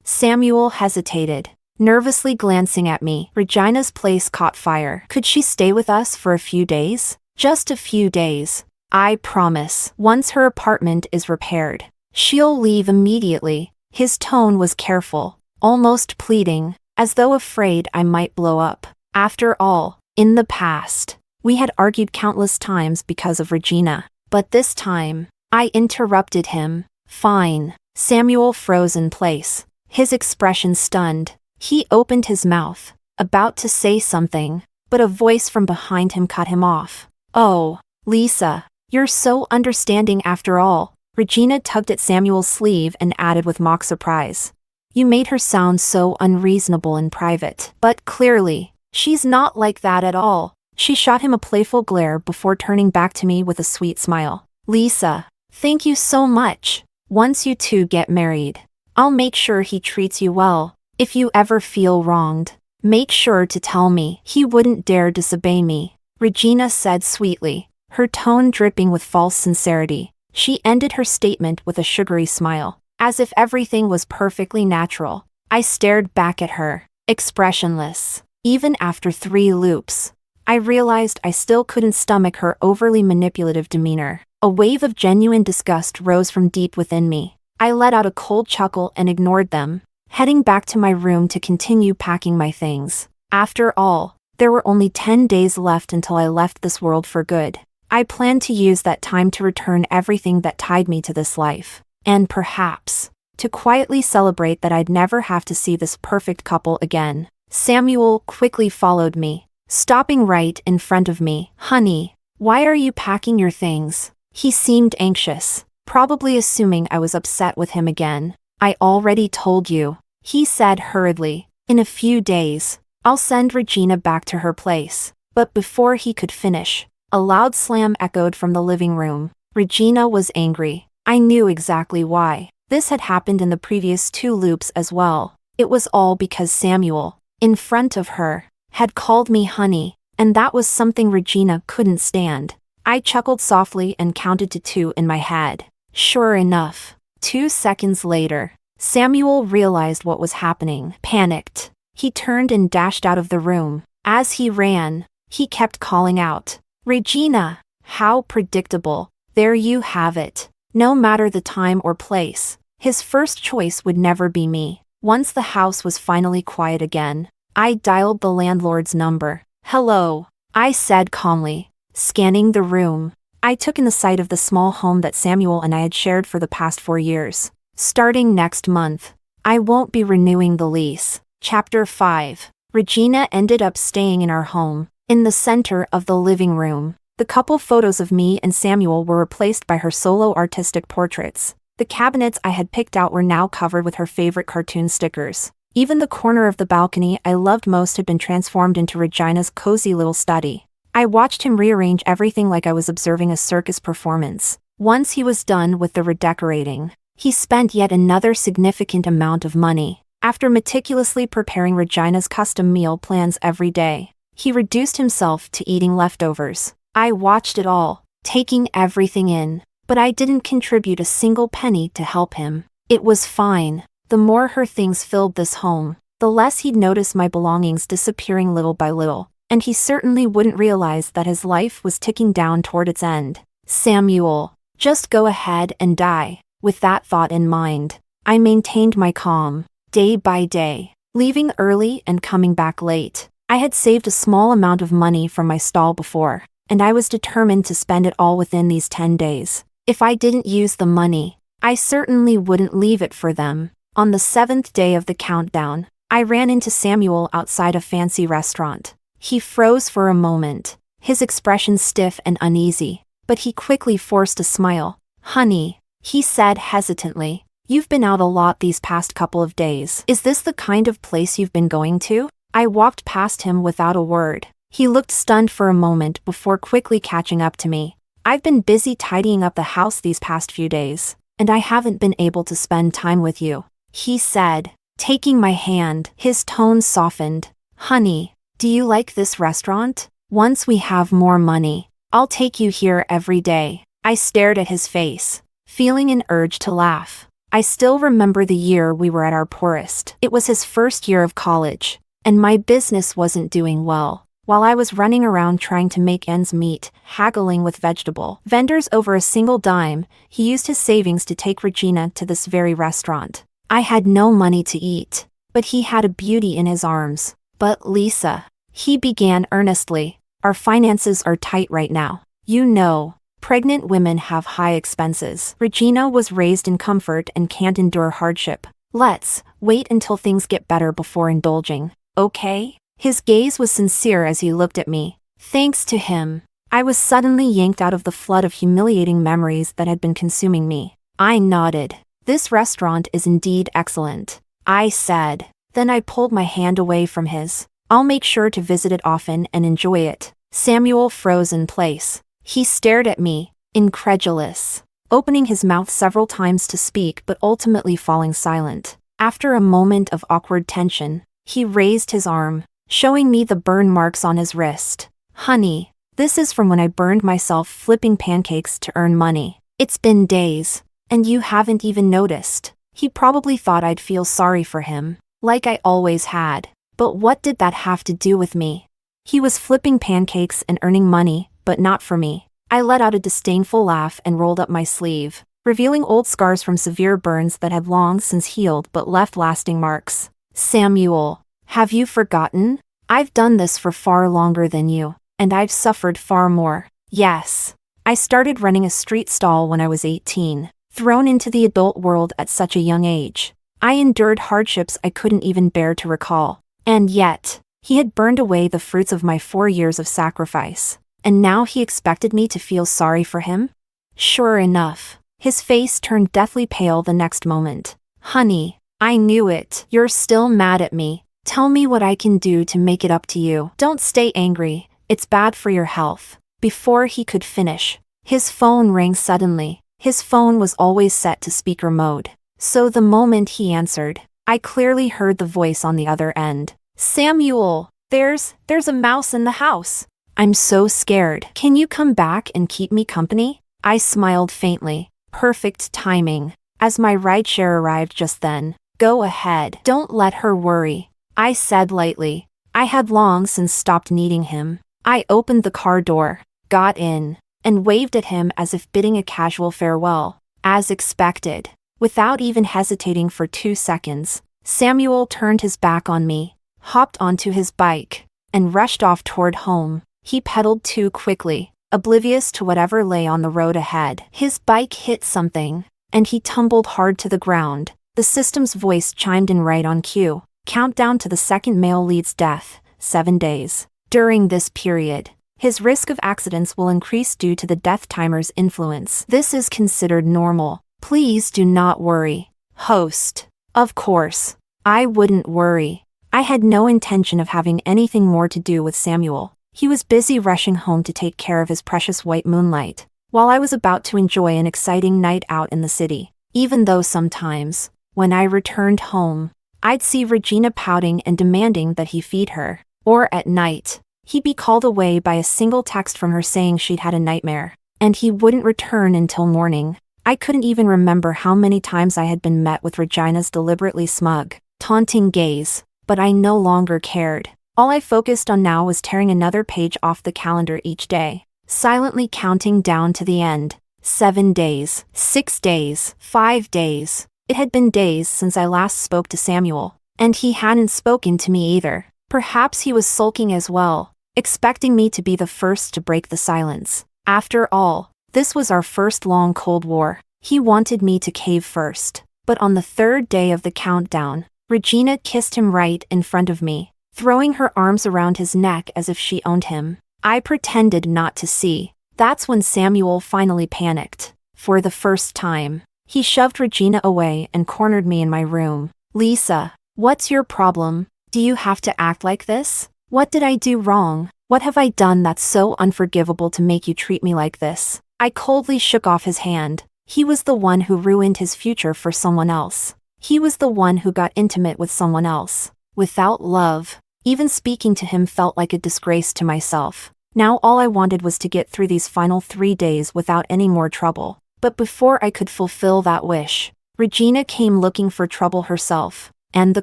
Samuel hesitated, nervously glancing at me. Regina's place caught fire. Could she stay with us for a few days? Just a few days. I promise. Once her apartment is repaired, she'll leave immediately. His tone was careful, almost pleading, as though afraid I might blow up. After all, in the past, we had argued countless times because of Regina. But this time, I interrupted him. Fine. Samuel froze in place, his expression stunned. He opened his mouth, about to say something, but a voice from behind him cut him off. "Oh, Lisa, you're so understanding after all." Regina tugged at Samuel's sleeve and added with mock surprise. "You made her sound so unreasonable in private. But clearly, she's not like that at all." She shot him a playful glare before turning back to me with a sweet smile. "Lisa, thank you so much. Once you two get married, I'll make sure he treats you well. If you ever feel wronged, make sure to tell me." "He wouldn't dare disobey me," Regina said sweetly, her tone dripping with false sincerity. She ended her statement with a sugary smile, as if everything was perfectly natural. I stared back at her, expressionless. Even after 3 loops, I realized I still couldn't stomach her overly manipulative demeanor. A wave of genuine disgust rose from deep within me. I let out a cold chuckle and ignored them, heading back to my room to continue packing my things. After all, there were only 10 days left until I left this world for good. I planned to use that time to return everything that tied me to this life, and perhaps, to quietly celebrate that I'd never have to see this perfect couple again. Samuel quickly followed me, stopping right in front of me. "Honey, why are you packing your things?" He seemed anxious, probably assuming I was upset with him again. "I already told you," he said hurriedly. In a few days, I'll send Regina back to her place. But before he could finish, a loud slam echoed from the living room. Regina was angry. I knew exactly why. This had happened in the previous 2 loops as well. It was all because Samuel, in front of her, had called me honey, and that was something Regina couldn't stand. I chuckled softly and counted to 2 in my head. Sure enough, 2 seconds later, Samuel realized what was happening. Panicked, he turned and dashed out of the room. As he ran, he kept calling out, "Regina!" How predictable. There you have it. No matter the time or place, his first choice would never be me. Once the house was finally quiet again, I dialed the landlord's number. "Hello," I said calmly, scanning the room. I took in the sight of the small home that Samuel and I had shared for the past 4 years. Starting next month, I won't be renewing the lease. Chapter 5. Regina ended up staying in our home, in the center of the living room. The couple photos of me and Samuel were replaced by her solo artistic portraits. The cabinets I had picked out were now covered with her favorite cartoon stickers. Even the corner of the balcony I loved most had been transformed into Regina's cozy little study. I watched him rearrange everything like I was observing a circus performance. Once he was done with the redecorating, he spent yet another significant amount of money. After meticulously preparing Regina's custom meal plans every day, he reduced himself to eating leftovers. I watched it all, taking everything in, but I didn't contribute a single penny to help him. It was fine. The more her things filled this home, the less he'd notice my belongings disappearing little by little, and he certainly wouldn't realize that his life was ticking down toward its end. Samuel, just go ahead and die. With that thought in mind, I maintained my calm, day by day, leaving early and coming back late. I had saved a small amount of money from my stall before, and I was determined to spend it all within these 10 days. If I didn't use the money, I certainly wouldn't leave it for them. On the 7th day of the countdown, I ran into Samuel outside a fancy restaurant. He froze for a moment, his expression stiff and uneasy, but he quickly forced a smile. "Honey," he said hesitantly, "you've been out a lot these past couple of days. Is this the kind of place you've been going to?" I walked past him without a word. He looked stunned for a moment before quickly catching up to me. "I've been busy tidying up the house these past few days, and I haven't been able to spend time with you," he said, taking my hand. His tone softened. "Honey, do you like this restaurant? Once we have more money, I'll take you here every day." I stared at his face, feeling an urge to laugh. I still remember the year we were at our poorest. It was his first year of college, and my business wasn't doing well. While I was running around trying to make ends meet, haggling with vegetable vendors over a single dime, he used his savings to take Regina to this very restaurant. I had no money to eat, but he had a beauty in his arms. "But Lisa," he began earnestly, "our finances are tight right now. You know, pregnant women have high expenses. Regina was raised in comfort and can't endure hardship. Let's wait until things get better before indulging, okay?" His gaze was sincere as he looked at me. Thanks to him, I was suddenly yanked out of the flood of humiliating memories that had been consuming me. I nodded. "This restaurant is indeed excellent," I said. Then I pulled my hand away from his. "I'll make sure to visit it often and enjoy it." Samuel froze in place. He stared at me, incredulous, opening his mouth several times to speak but ultimately falling silent. After a moment of awkward tension, he raised his arm, showing me the burn marks on his wrist. "Honey, this is from when I burned myself flipping pancakes to earn money. It's been days, and you haven't even noticed." He probably thought I'd feel sorry for him, like I always had. But what did that have to do with me? He was flipping pancakes and earning money, but not for me. I let out a disdainful laugh and rolled up my sleeve, revealing old scars from severe burns that had long since healed but left lasting marks. "Samuel, have you forgotten? I've done this for far longer than you, and I've suffered far more." Yes. I started running a street stall when I was 18, thrown into the adult world at such a young age. I endured hardships I couldn't even bear to recall. And yet, he had burned away the fruits of my 4 years of sacrifice. And now he expected me to feel sorry for him? Sure enough, his face turned deathly pale the next moment. "Honey, I knew it. You're still mad at me. Tell me what I can do to make it up to you. Don't stay angry. It's bad for your health. Before he could finish, his phone rang suddenly. His phone was always set to speaker mode. So the moment he answered, I clearly heard the voice on the other end. Samuel, there's a mouse in the house. I'm so scared. Can you come back and keep me company? I smiled faintly. Perfect timing. As my rideshare arrived just then. Go ahead. Don't let her worry, I said lightly. I had long since stopped needing him. I opened the car door, got in, and waved at him as if bidding a casual farewell. As expected, without even hesitating for 2 seconds, Samuel turned his back on me, hopped onto his bike, and rushed off toward home. He pedaled too quickly, oblivious to whatever lay on the road ahead. His bike hit something, and he tumbled hard to the ground. The system's voice chimed in right on cue. Countdown to the second male lead's death, 7 days. During this period, his risk of accidents will increase due to the death timer's influence. This is considered normal. Please do not worry. Host. Of course, I wouldn't worry. I had no intention of having anything more to do with Samuel. He was busy rushing home to take care of his precious white moonlight, while I was about to enjoy an exciting night out in the city. Even though sometimes, when I returned home, I'd see Regina pouting and demanding that he feed her. Or at night, he'd be called away by a single text from her saying she'd had a nightmare, and he wouldn't return until morning. I couldn't even remember how many times I had been met with Regina's deliberately smug, taunting gaze, but I no longer cared. All I focused on now was tearing another page off the calendar each day, silently counting down to the end. 7 days, 6 days, 5 days. It had been days since I last spoke to Samuel, and he hadn't spoken to me either. Perhaps he was sulking as well, expecting me to be the first to break the silence. After all, this was our first long Cold War. He wanted me to cave first. But on the 3rd day of the countdown, Regina kissed him right in front of me, throwing her arms around his neck as if she owned him. I pretended not to see. That's when Samuel finally panicked. For the first time, he shoved Regina away and cornered me in my room. Lisa, what's your problem? Do you have to act like this? What did I do wrong? What have I done that's so unforgivable to make you treat me like this? I coldly shook off his hand. He was the one who ruined his future for someone else. He was the one who got intimate with someone else. Without love. Even speaking to him felt like a disgrace to myself. Now all I wanted was to get through these final 3 days without any more trouble. But before I could fulfill that wish, Regina came looking for trouble herself. And the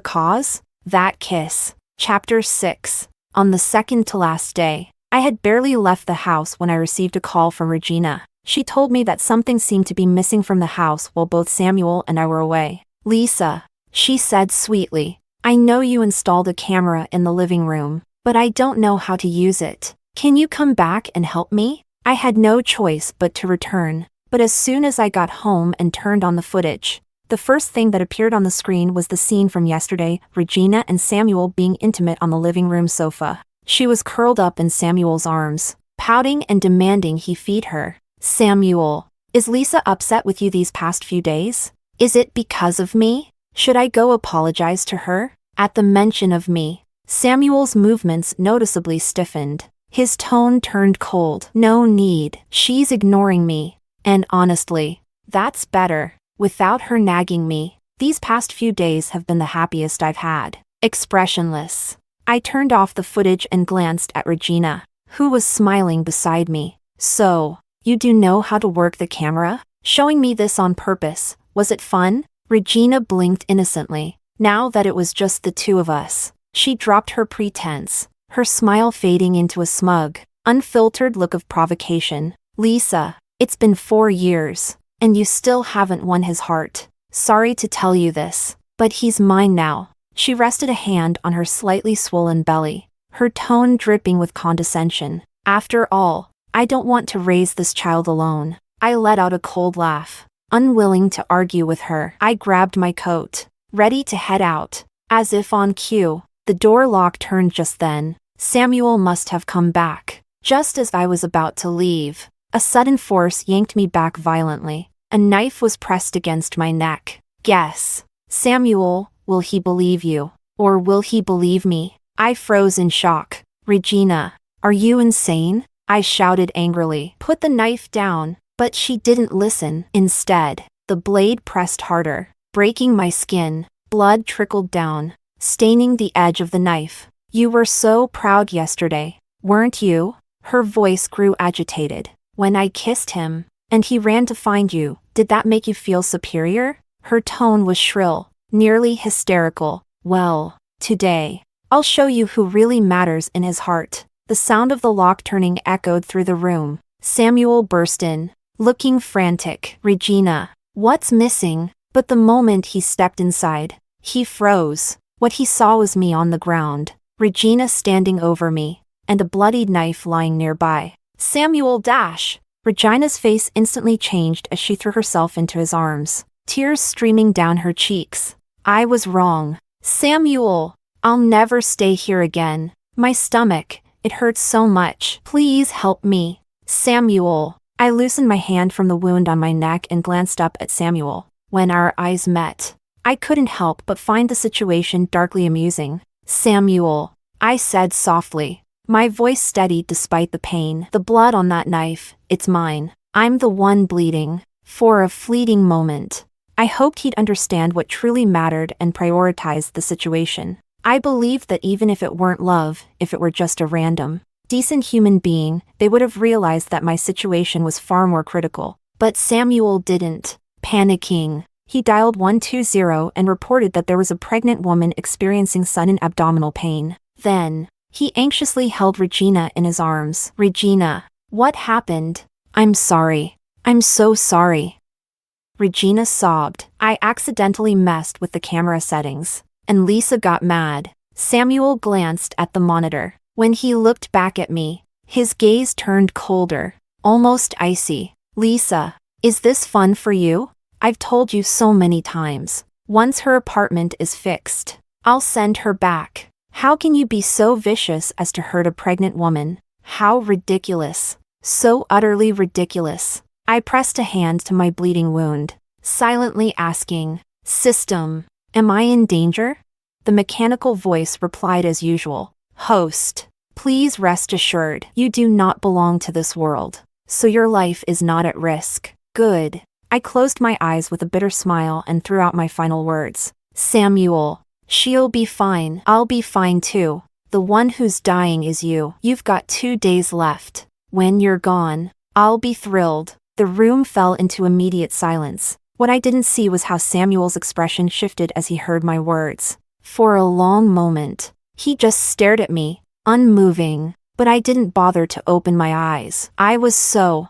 cause? That kiss. Chapter 6. On the second to last day, I had barely left the house when I received a call from Regina. She told me that something seemed to be missing from the house while both Samuel and I were away. Lisa, she said sweetly, I know you installed a camera in the living room, but I don't know how to use it. Can you come back and help me? I had no choice but to return. But as soon as I got home and turned on the footage, the first thing that appeared on the screen was the scene from yesterday, Regina and Samuel being intimate on the living room sofa. She was curled up in Samuel's arms, pouting and demanding he feed her. Samuel, is Lisa upset with you these past few days? Is it because of me? Should I go apologize to her? At the mention of me, Samuel's movements noticeably stiffened. His tone turned cold. No need. She's ignoring me. And honestly, that's better. Without her nagging me, these past few days have been the happiest I've had. Expressionless. I turned off the footage and glanced at Regina, who was smiling beside me. So, you do know how to work the camera? Showing me this on purpose, was it fun? Regina blinked innocently. Now that it was just the two of us, she dropped her pretense, her smile fading into a smug, unfiltered look of provocation. Lisa, it's been 4 years, and you still haven't won his heart. Sorry to tell you this, but he's mine now. She rested a hand on her slightly swollen belly, her tone dripping with condescension. After all, I don't want to raise this child alone. I let out a cold laugh. Unwilling to argue with her, I grabbed my coat, ready to head out. As if on cue, the door lock turned just then. Samuel must have come back. Just as I was about to leave, a sudden force yanked me back violently. A knife was pressed against my neck. Guess. Samuel, will he believe you? Or will he believe me? I froze in shock. Regina, are you insane? I shouted angrily. Put the knife down. But she didn't listen. Instead, the blade pressed harder, breaking my skin. Blood trickled down, staining the edge of the knife. You were so proud yesterday, weren't you? Her voice grew agitated. When I kissed him, and he ran to find you, did that make you feel superior? Her tone was shrill, nearly hysterical. Well, today, I'll show you who really matters in his heart. The sound of the lock turning echoed through the room. Samuel burst in, looking frantic. Regina, what's missing? But the moment he stepped inside, he froze. What he saw was me on the ground, Regina standing over me, and a bloodied knife lying nearby. Samuel dash! Regina's face instantly changed as she threw herself into his arms, tears streaming down her cheeks. I was wrong. Samuel, I'll never stay here again. My stomach, it hurts so much. Please help me. Samuel. I loosened my hand from the wound on my neck and glanced up at Samuel. When our eyes met, I couldn't help but find the situation darkly amusing. Samuel, I said softly, my voice steadied despite the pain. The blood on that knife, it's mine. I'm the one bleeding. For a fleeting moment, I hoped he'd understand what truly mattered and prioritized the situation. I believed that even if it weren't love, if it were just a random, decent human being, they would have realized that my situation was far more critical. But Samuel didn't. Panicking, he dialed 120 and reported that there was a pregnant woman experiencing sudden abdominal pain. Then, he anxiously held Regina in his arms. Regina, what happened? I'm sorry. I'm so sorry. Regina sobbed. I accidentally messed with the camera settings, and Lisa got mad. Samuel glanced at the monitor. When he looked back at me, his gaze turned colder, almost icy. Lisa, is this fun for you? I've told you so many times. Once her apartment is fixed, I'll send her back. How can you be so vicious as to hurt a pregnant woman? How ridiculous. So utterly ridiculous. I pressed a hand to my bleeding wound, silently asking, System, am I in danger? The mechanical voice replied as usual. Host, please rest assured you do not belong to this world, so your life is not at risk. Good. I closed my eyes with a bitter smile and threw out my final words. Samuel, she'll be fine. I'll be fine too. The one who's dying is you. You've got 2 days left. When you're gone, I'll be thrilled. The room fell into immediate silence. What I didn't see was how Samuel's expression shifted as he heard my words. For a long moment, he just stared at me, unmoving, but I didn't bother to open my eyes. I was so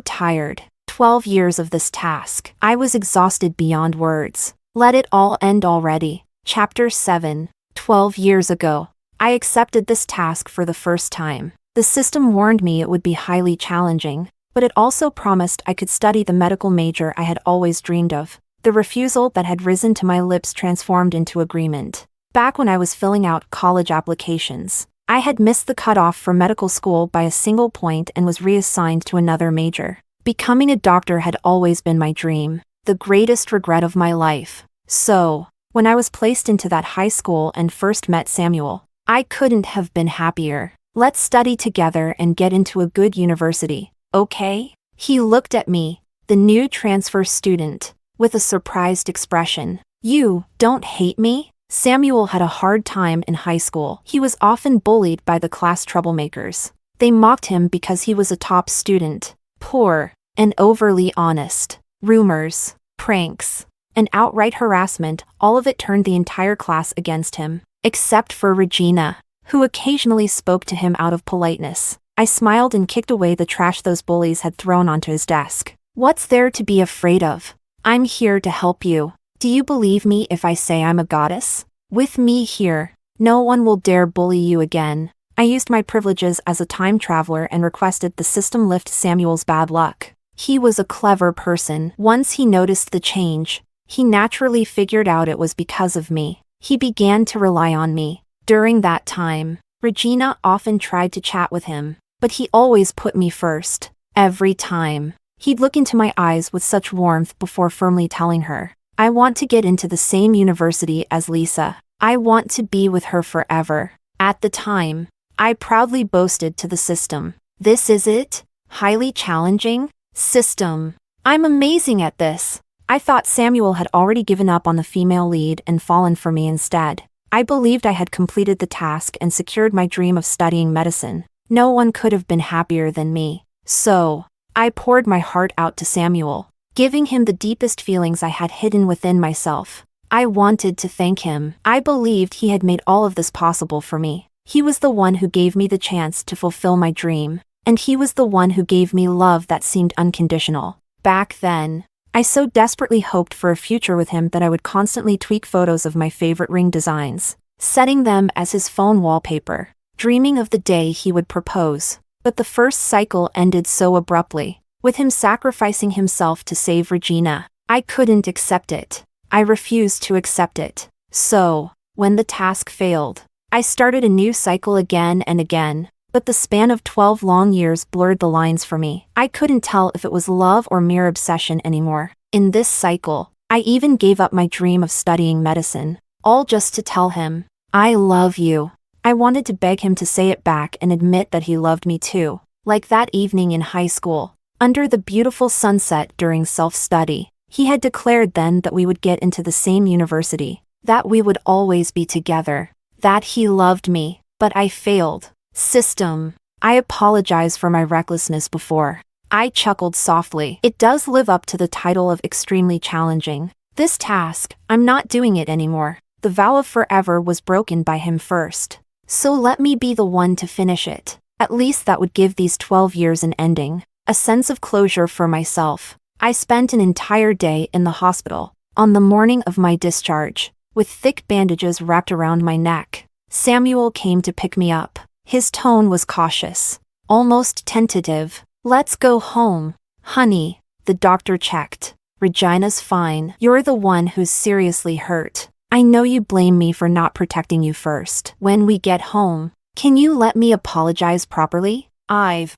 tired. 12 years of this task. I was exhausted beyond words. Let it all end already. Chapter 7. 12 years ago, I accepted this task for the first time. The system warned me it would be highly challenging, but it also promised I could study the medical major I had always dreamed of. The refusal that had risen to my lips transformed into agreement. Back when I was filling out college applications, I had missed the cutoff for medical school by a single point and was reassigned to another major. Becoming a doctor had always been my dream, the greatest regret of my life. So, when I was placed into that high school and first met Samuel, I couldn't have been happier. Let's study together and get into a good university, okay? He looked at me, the new transfer student, with a surprised expression. You don't hate me? Samuel had a hard time in high school. He was often bullied by the class troublemakers. They mocked him because he was a top student, poor, and overly honest. Rumors, pranks, and outright harassment, all of it turned the entire class against him, except for Regina, who occasionally spoke to him out of politeness. I smiled and kicked away the trash those bullies had thrown onto his desk. What's there to be afraid of? I'm here to help you. Do you believe me if I say I'm a goddess? With me here, no one will dare bully you again. I used my privileges as a time traveler and requested the system lift Samuel's bad luck. He was a clever person. Once he noticed the change, he naturally figured out it was because of me. He began to rely on me. During that time, Regina often tried to chat with him, but he always put me first. Every time. He'd look into my eyes with such warmth before firmly telling her, I want to get into the same university as Lisa. I want to be with her forever. At the time, I proudly boasted to the system. This is it? Highly challenging? System. I'm amazing at this. I thought Samuel had already given up on the female lead and fallen for me instead. I believed I had completed the task and secured my dream of studying medicine. No one could have been happier than me. So, I poured my heart out to Samuel, giving him the deepest feelings I had hidden within myself. I wanted to thank him. I believed he had made all of this possible for me. He was the one who gave me the chance to fulfill my dream, and he was the one who gave me love that seemed unconditional. Back then, I so desperately hoped for a future with him that I would constantly tweak photos of my favorite ring designs, setting them as his phone wallpaper, dreaming of the day he would propose. But the first cycle ended so abruptly, with him sacrificing himself to save Regina. I couldn't accept it. I refused to accept it. So, when the task failed, I started a new cycle again and again. But the span of 12 long years blurred the lines for me. I couldn't tell if it was love or mere obsession anymore. In this cycle, I even gave up my dream of studying medicine, all just to tell him, I love you. I wanted to beg him to say it back and admit that he loved me too. Like that evening in high school, under the beautiful sunset during self-study, he had declared then that we would get into the same university, that we would always be together, that he loved me, but I failed. System. I apologize for my recklessness before. I chuckled softly. It does live up to the title of extremely challenging. This task, I'm not doing it anymore. The vow of forever was broken by him first. So let me be the one to finish it. At least that would give these 12 years an ending, a sense of closure for myself. I spent an entire day in the hospital, on the morning of my discharge, with thick bandages wrapped around my neck. Samuel came to pick me up. His tone was cautious, almost tentative. Let's go home, honey. The doctor checked. Regina's fine. You're the one who's seriously hurt. I know you blame me for not protecting you first. When we get home, can you let me apologize properly? I've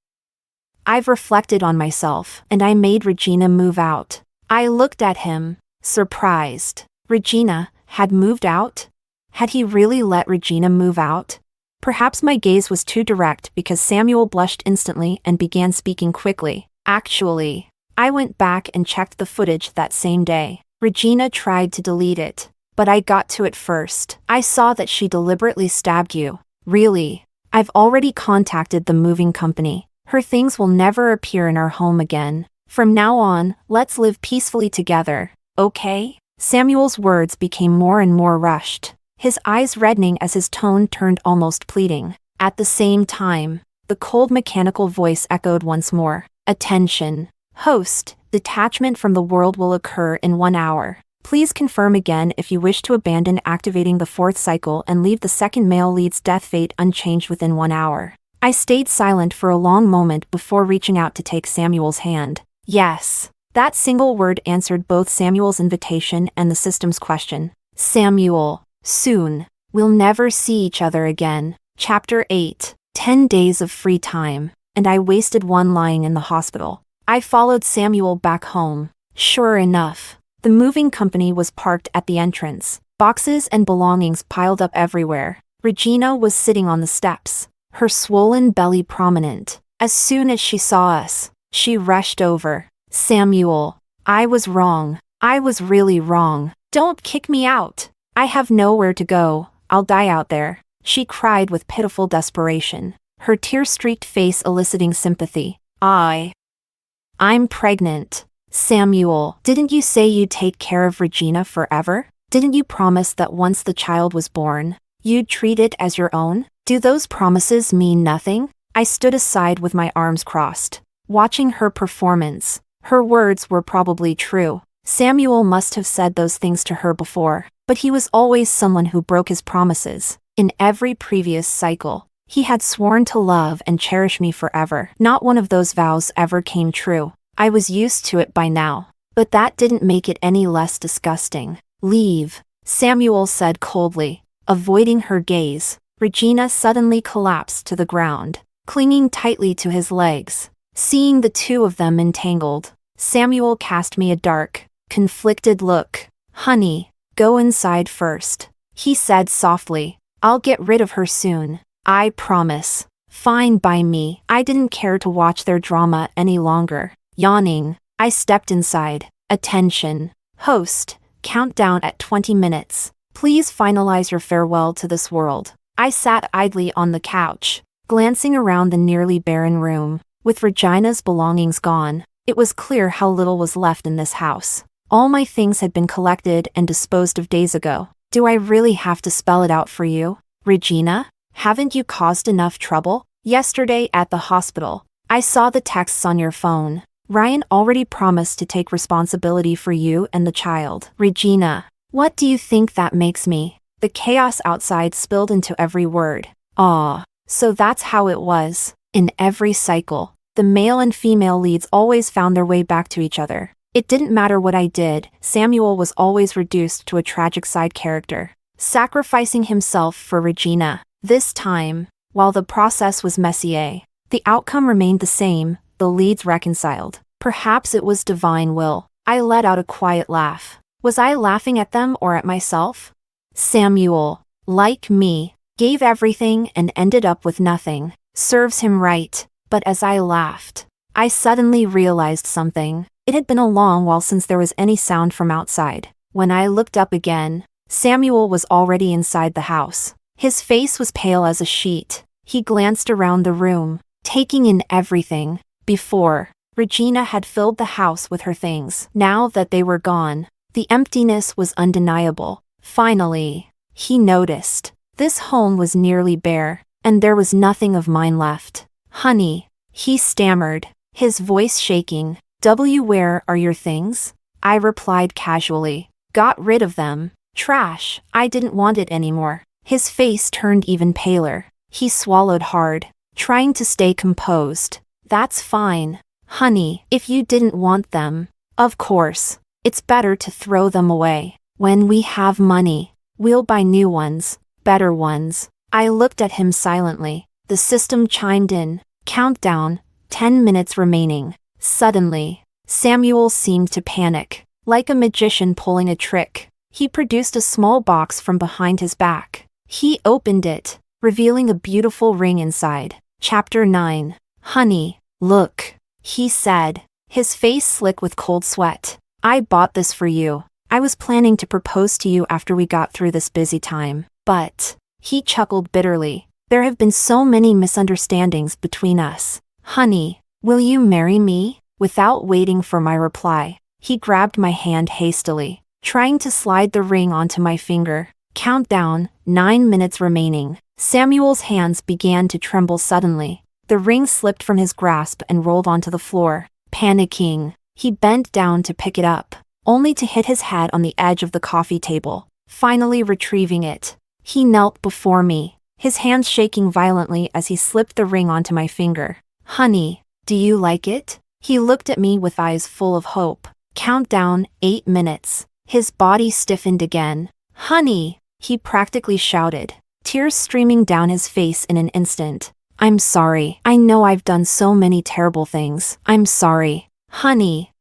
reflected on myself, and I made Regina move out. I looked at him, surprised. Regina had moved out? Had he really let Regina move out? Perhaps my gaze was too direct because Samuel blushed instantly and began speaking quickly. Actually, I went back and checked the footage that same day. Regina tried to delete it, but I got to it first. I saw that she deliberately stabbed you. Really? I've already contacted the moving company. Her things will never appear in our home again. From now on, let's live peacefully together, okay? Samuel's words became more and more rushed, his eyes reddening as his tone turned almost pleading. At the same time, the cold mechanical voice echoed once more. Attention. Host, detachment from the world will occur in 1 hour. Please confirm again if you wish to abandon activating the 4th cycle and leave the second male lead's death fate unchanged within 1 hour. I stayed silent for a long moment before reaching out to take Samuel's hand. Yes. That single word answered both Samuel's invitation and the system's question. Samuel. Soon. We'll never see each other again. Chapter 8. 10 days of free time, and I wasted one lying in the hospital. I followed Samuel back home. Sure enough, the moving company was parked at the entrance, boxes and belongings piled up everywhere. Regina was sitting on the steps, her swollen belly prominent. As soon as she saw us, she rushed over. Samuel, I was wrong. I was really wrong. Don't kick me out. I have nowhere to go. I'll die out there. She cried with pitiful desperation, her tear-streaked face eliciting sympathy. I'm pregnant. Samuel, didn't you say you'd take care of Regina forever? Didn't you promise that once the child was born, you'd treat it as your own? Do those promises mean nothing? I stood aside with my arms crossed, watching her performance. Her words were probably true. Samuel must have said those things to her before, but he was always someone who broke his promises. In every previous cycle, he had sworn to love and cherish me forever. Not one of those vows ever came true. I was used to it by now, but that didn't make it any less disgusting. Leave, Samuel said coldly, avoiding her gaze. Regina suddenly collapsed to the ground, clinging tightly to his legs. Seeing the two of them entangled, Samuel cast me a dark, conflicted look. Honey, go inside first, he said softly. I'll get rid of her soon. I promise. Fine by me. I didn't care to watch their drama any longer. Yawning, I stepped inside. Attention. Host, countdown at 20 minutes. Please finalize your farewell to this world. I sat idly on the couch, glancing around the nearly barren room. With Regina's belongings gone, it was clear how little was left in this house. All my things had been collected and disposed of days ago. Do I really have to spell it out for you? Regina, haven't you caused enough trouble? Yesterday at the hospital, I saw the texts on your phone. Ryan already promised to take responsibility for you and the child. Regina, what do you think that makes me? The chaos outside spilled into every word. Ah, so that's how it was. In every cycle, the male and female leads always found their way back to each other. It didn't matter what I did, Samuel was always reduced to a tragic side character, sacrificing himself for Regina. This time, while the process was messy, the outcome remained the same, the leads reconciled. Perhaps it was divine will. I let out a quiet laugh. Was I laughing at them or at myself? Samuel, like me, gave everything and ended up with nothing. Serves him right. But as I laughed, I suddenly realized something. It had been a long while since there was any sound from outside. When I looked up again, Samuel was already inside the house. His face was pale as a sheet. He glanced around the room, taking in everything. Before, Regina had filled the house with her things. Now that they were gone, the emptiness was undeniable. Finally, he noticed. This home was nearly bare, and there was nothing of mine left. Honey, he stammered, his voice shaking. Where are your things? I replied casually. Got rid of them. Trash. I didn't want it anymore. His face turned even paler. He swallowed hard, trying to stay composed. That's fine. Honey, if you didn't want them, of course, it's better to throw them away. When we have money, we'll buy new ones, better ones. I looked at him silently. The system chimed in. Countdown, 10 minutes remaining. Suddenly, Samuel seemed to panic, like a magician pulling a trick. He produced a small box from behind his back. He opened it, revealing a beautiful ring inside. Chapter 9. Honey, look, he said, his face slick with cold sweat. I bought this for you. I was planning to propose to you after we got through this busy time. But, he chuckled bitterly, there have been so many misunderstandings between us. Honey, will you marry me? Without waiting for my reply, he grabbed my hand hastily, trying to slide the ring onto my finger. Countdown, 9 minutes remaining. Samuel's hands began to tremble suddenly. The ring slipped from his grasp and rolled onto the floor. Panicking, he bent down to pick it up, only to hit his head on the edge of the coffee table. Finally retrieving it, he knelt before me, his hands shaking violently as he slipped the ring onto my finger. Honey, do you like it? He looked at me with eyes full of hope. Countdown, 8 minutes. His body stiffened again. Honey, he practically shouted, tears streaming down his face in an instant. I'm sorry. I know I've done so many terrible things. I'm sorry. Honey,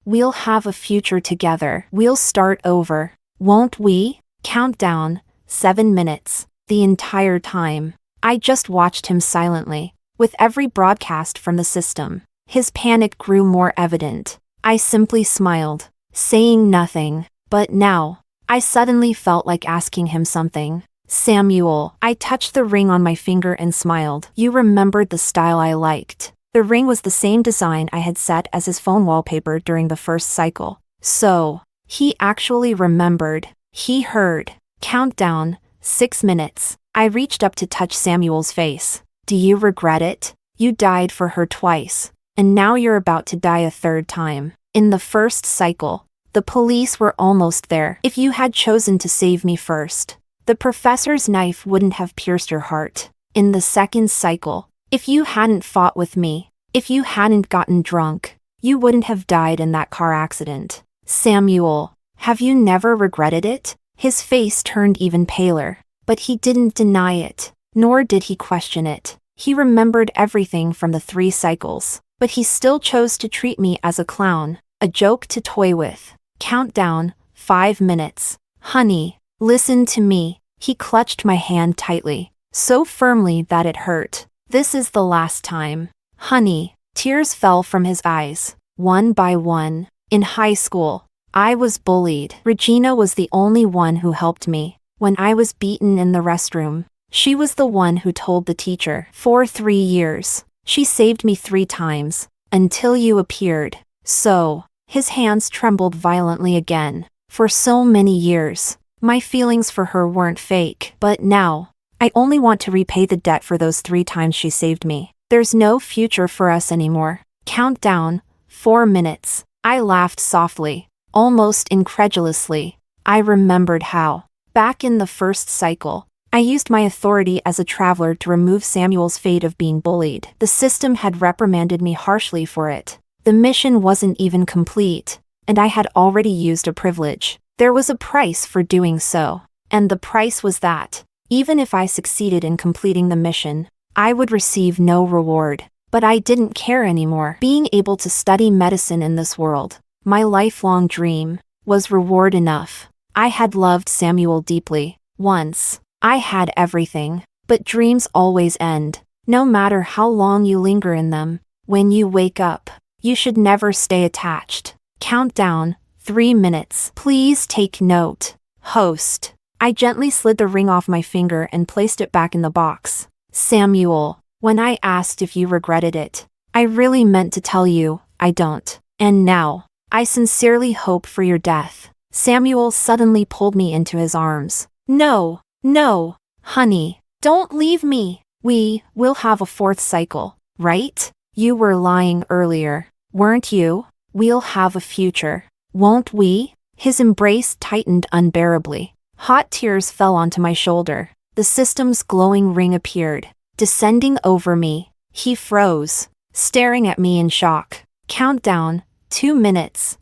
we'll have a future together. We'll start over. Won't we? Countdown, 7 minutes. The entire time, I just watched him silently. With every broadcast from the system, his panic grew more evident. I simply smiled, saying nothing. But now, I suddenly felt like asking him something. Samuel, I touched the ring on my finger and smiled. You remembered the style I liked. The ring was the same design I had set as his phone wallpaper during the first cycle. So, he actually remembered. He heard. Countdown, 6 minutes. I reached up to touch Samuel's face. Do you regret it? You died for her twice, and now you're about to die a third time. In the first cycle, the police were almost there. If you had chosen to save me first, the professor's knife wouldn't have pierced your heart. In the second cycle, if you hadn't fought with me, if you hadn't gotten drunk, you wouldn't have died in that car accident. Samuel, have you never regretted it? His face turned even paler, but he didn't deny it, nor did he question it. He remembered everything from the 3 cycles, but he still chose to treat me as a clown, a joke to toy with. Countdown, 5 minutes. Honey, listen to me. He clutched my hand tightly, so firmly that it hurt. This is the last time. Honey. Tears fell from his eyes, one by one. In high school, I was bullied. Regina was the only one who helped me. When I was beaten in the restroom, she was the one who told the teacher. For 3 years, she saved me 3 times, until you appeared. So, his hands trembled violently again. For so many years, my feelings for her weren't fake. But now, I only want to repay the debt for those 3 times she saved me. There's no future for us anymore. Countdown, 4 minutes. I laughed softly, almost incredulously. I remembered how, back in the first cycle, I used my authority as a traveler to remove Samuel's fate of being bullied. The system had reprimanded me harshly for it. The mission wasn't even complete, and I had already used a privilege. There was a price for doing so, and the price was that, even if I succeeded in completing the mission, I would receive no reward. But I didn't care anymore. Being able to study medicine in this world, my lifelong dream, was reward enough. I had loved Samuel deeply. Once, I had everything. But dreams always end. No matter how long you linger in them, when you wake up, you should never stay attached. Countdown, 3 minutes. Please take note. Host. I gently slid the ring off my finger and placed it back in the box. Samuel, when I asked if you regretted it, I really meant to tell you, I don't. And now, I sincerely hope for your death. Samuel suddenly pulled me into his arms. No, no, honey, don't leave me. We'll have a 4th cycle, right? You were lying earlier, weren't you? We'll have a future, won't we? His embrace tightened unbearably. Hot tears fell onto my shoulder. The system's glowing ring appeared, descending over me. He froze, staring at me in shock. Countdown, 2 minutes.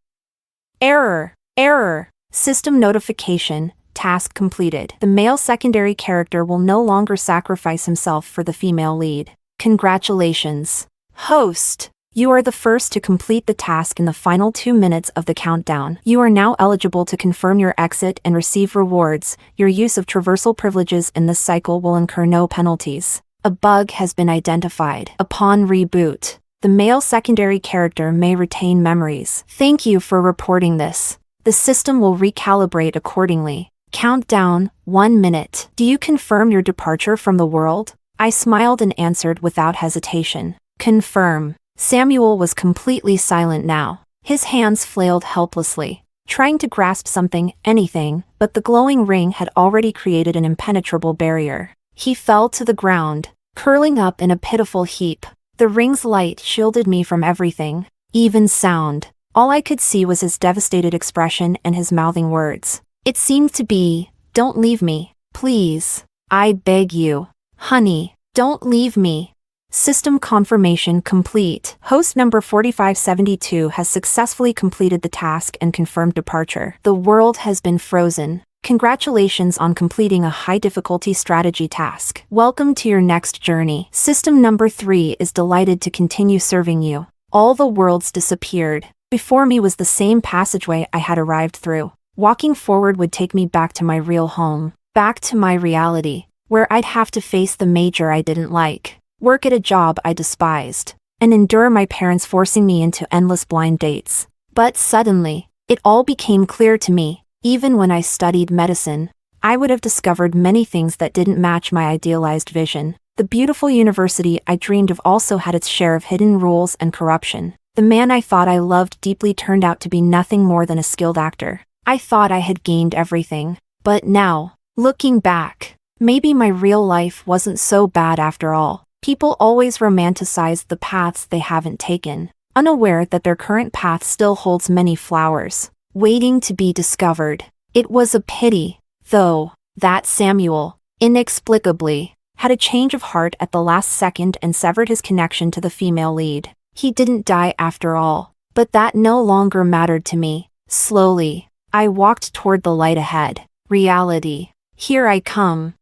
Error, error. System notification, task completed. The male secondary character will no longer sacrifice himself for the female lead. Congratulations. Host, you are the first to complete the task in the final 2 minutes of the countdown. You are now eligible to confirm your exit and receive rewards. Your use of traversal privileges in this cycle will incur no penalties. A bug has been identified. Upon reboot, the male secondary character may retain memories. Thank you for reporting this. The system will recalibrate accordingly. Countdown, 1 minute. Do you confirm your departure from the world? I smiled and answered without hesitation. Confirm. Samuel was completely silent now. His hands flailed helplessly, trying to grasp something, anything, but the glowing ring had already created an impenetrable barrier. He fell to the ground, curling up in a pitiful heap. The ring's light shielded me from everything, even sound. All I could see was his devastated expression and his mouthing words. It seemed to be, "Don't leave me, please. I beg you. Honey, don't leave me." System confirmation complete. Host number 4572 has successfully completed the task and confirmed departure. The world has been frozen. Congratulations on completing a high-difficulty strategy task. Welcome to your next journey. System number 3 is delighted to continue serving you. All the worlds disappeared. Before me was the same passageway I had arrived through. Walking forward would take me back to my real home, back to my reality, where I'd have to face the major I didn't like, work at a job I despised, and endure my parents forcing me into endless blind dates. But suddenly, it all became clear to me. Even when I studied medicine, I would have discovered many things that didn't match my idealized vision. The beautiful university I dreamed of also had its share of hidden rules and corruption. The man I thought I loved deeply turned out to be nothing more than a skilled actor. I thought I had gained everything. But now, looking back, maybe my real life wasn't so bad after all. People always romanticize the paths they haven't taken, unaware that their current path still holds many flowers, waiting to be discovered. It was a pity, though, that Samuel, inexplicably, had a change of heart at the last second and severed his connection to the female lead. He didn't die after all, but that no longer mattered to me. Slowly, I walked toward the light ahead. Reality. Here I come.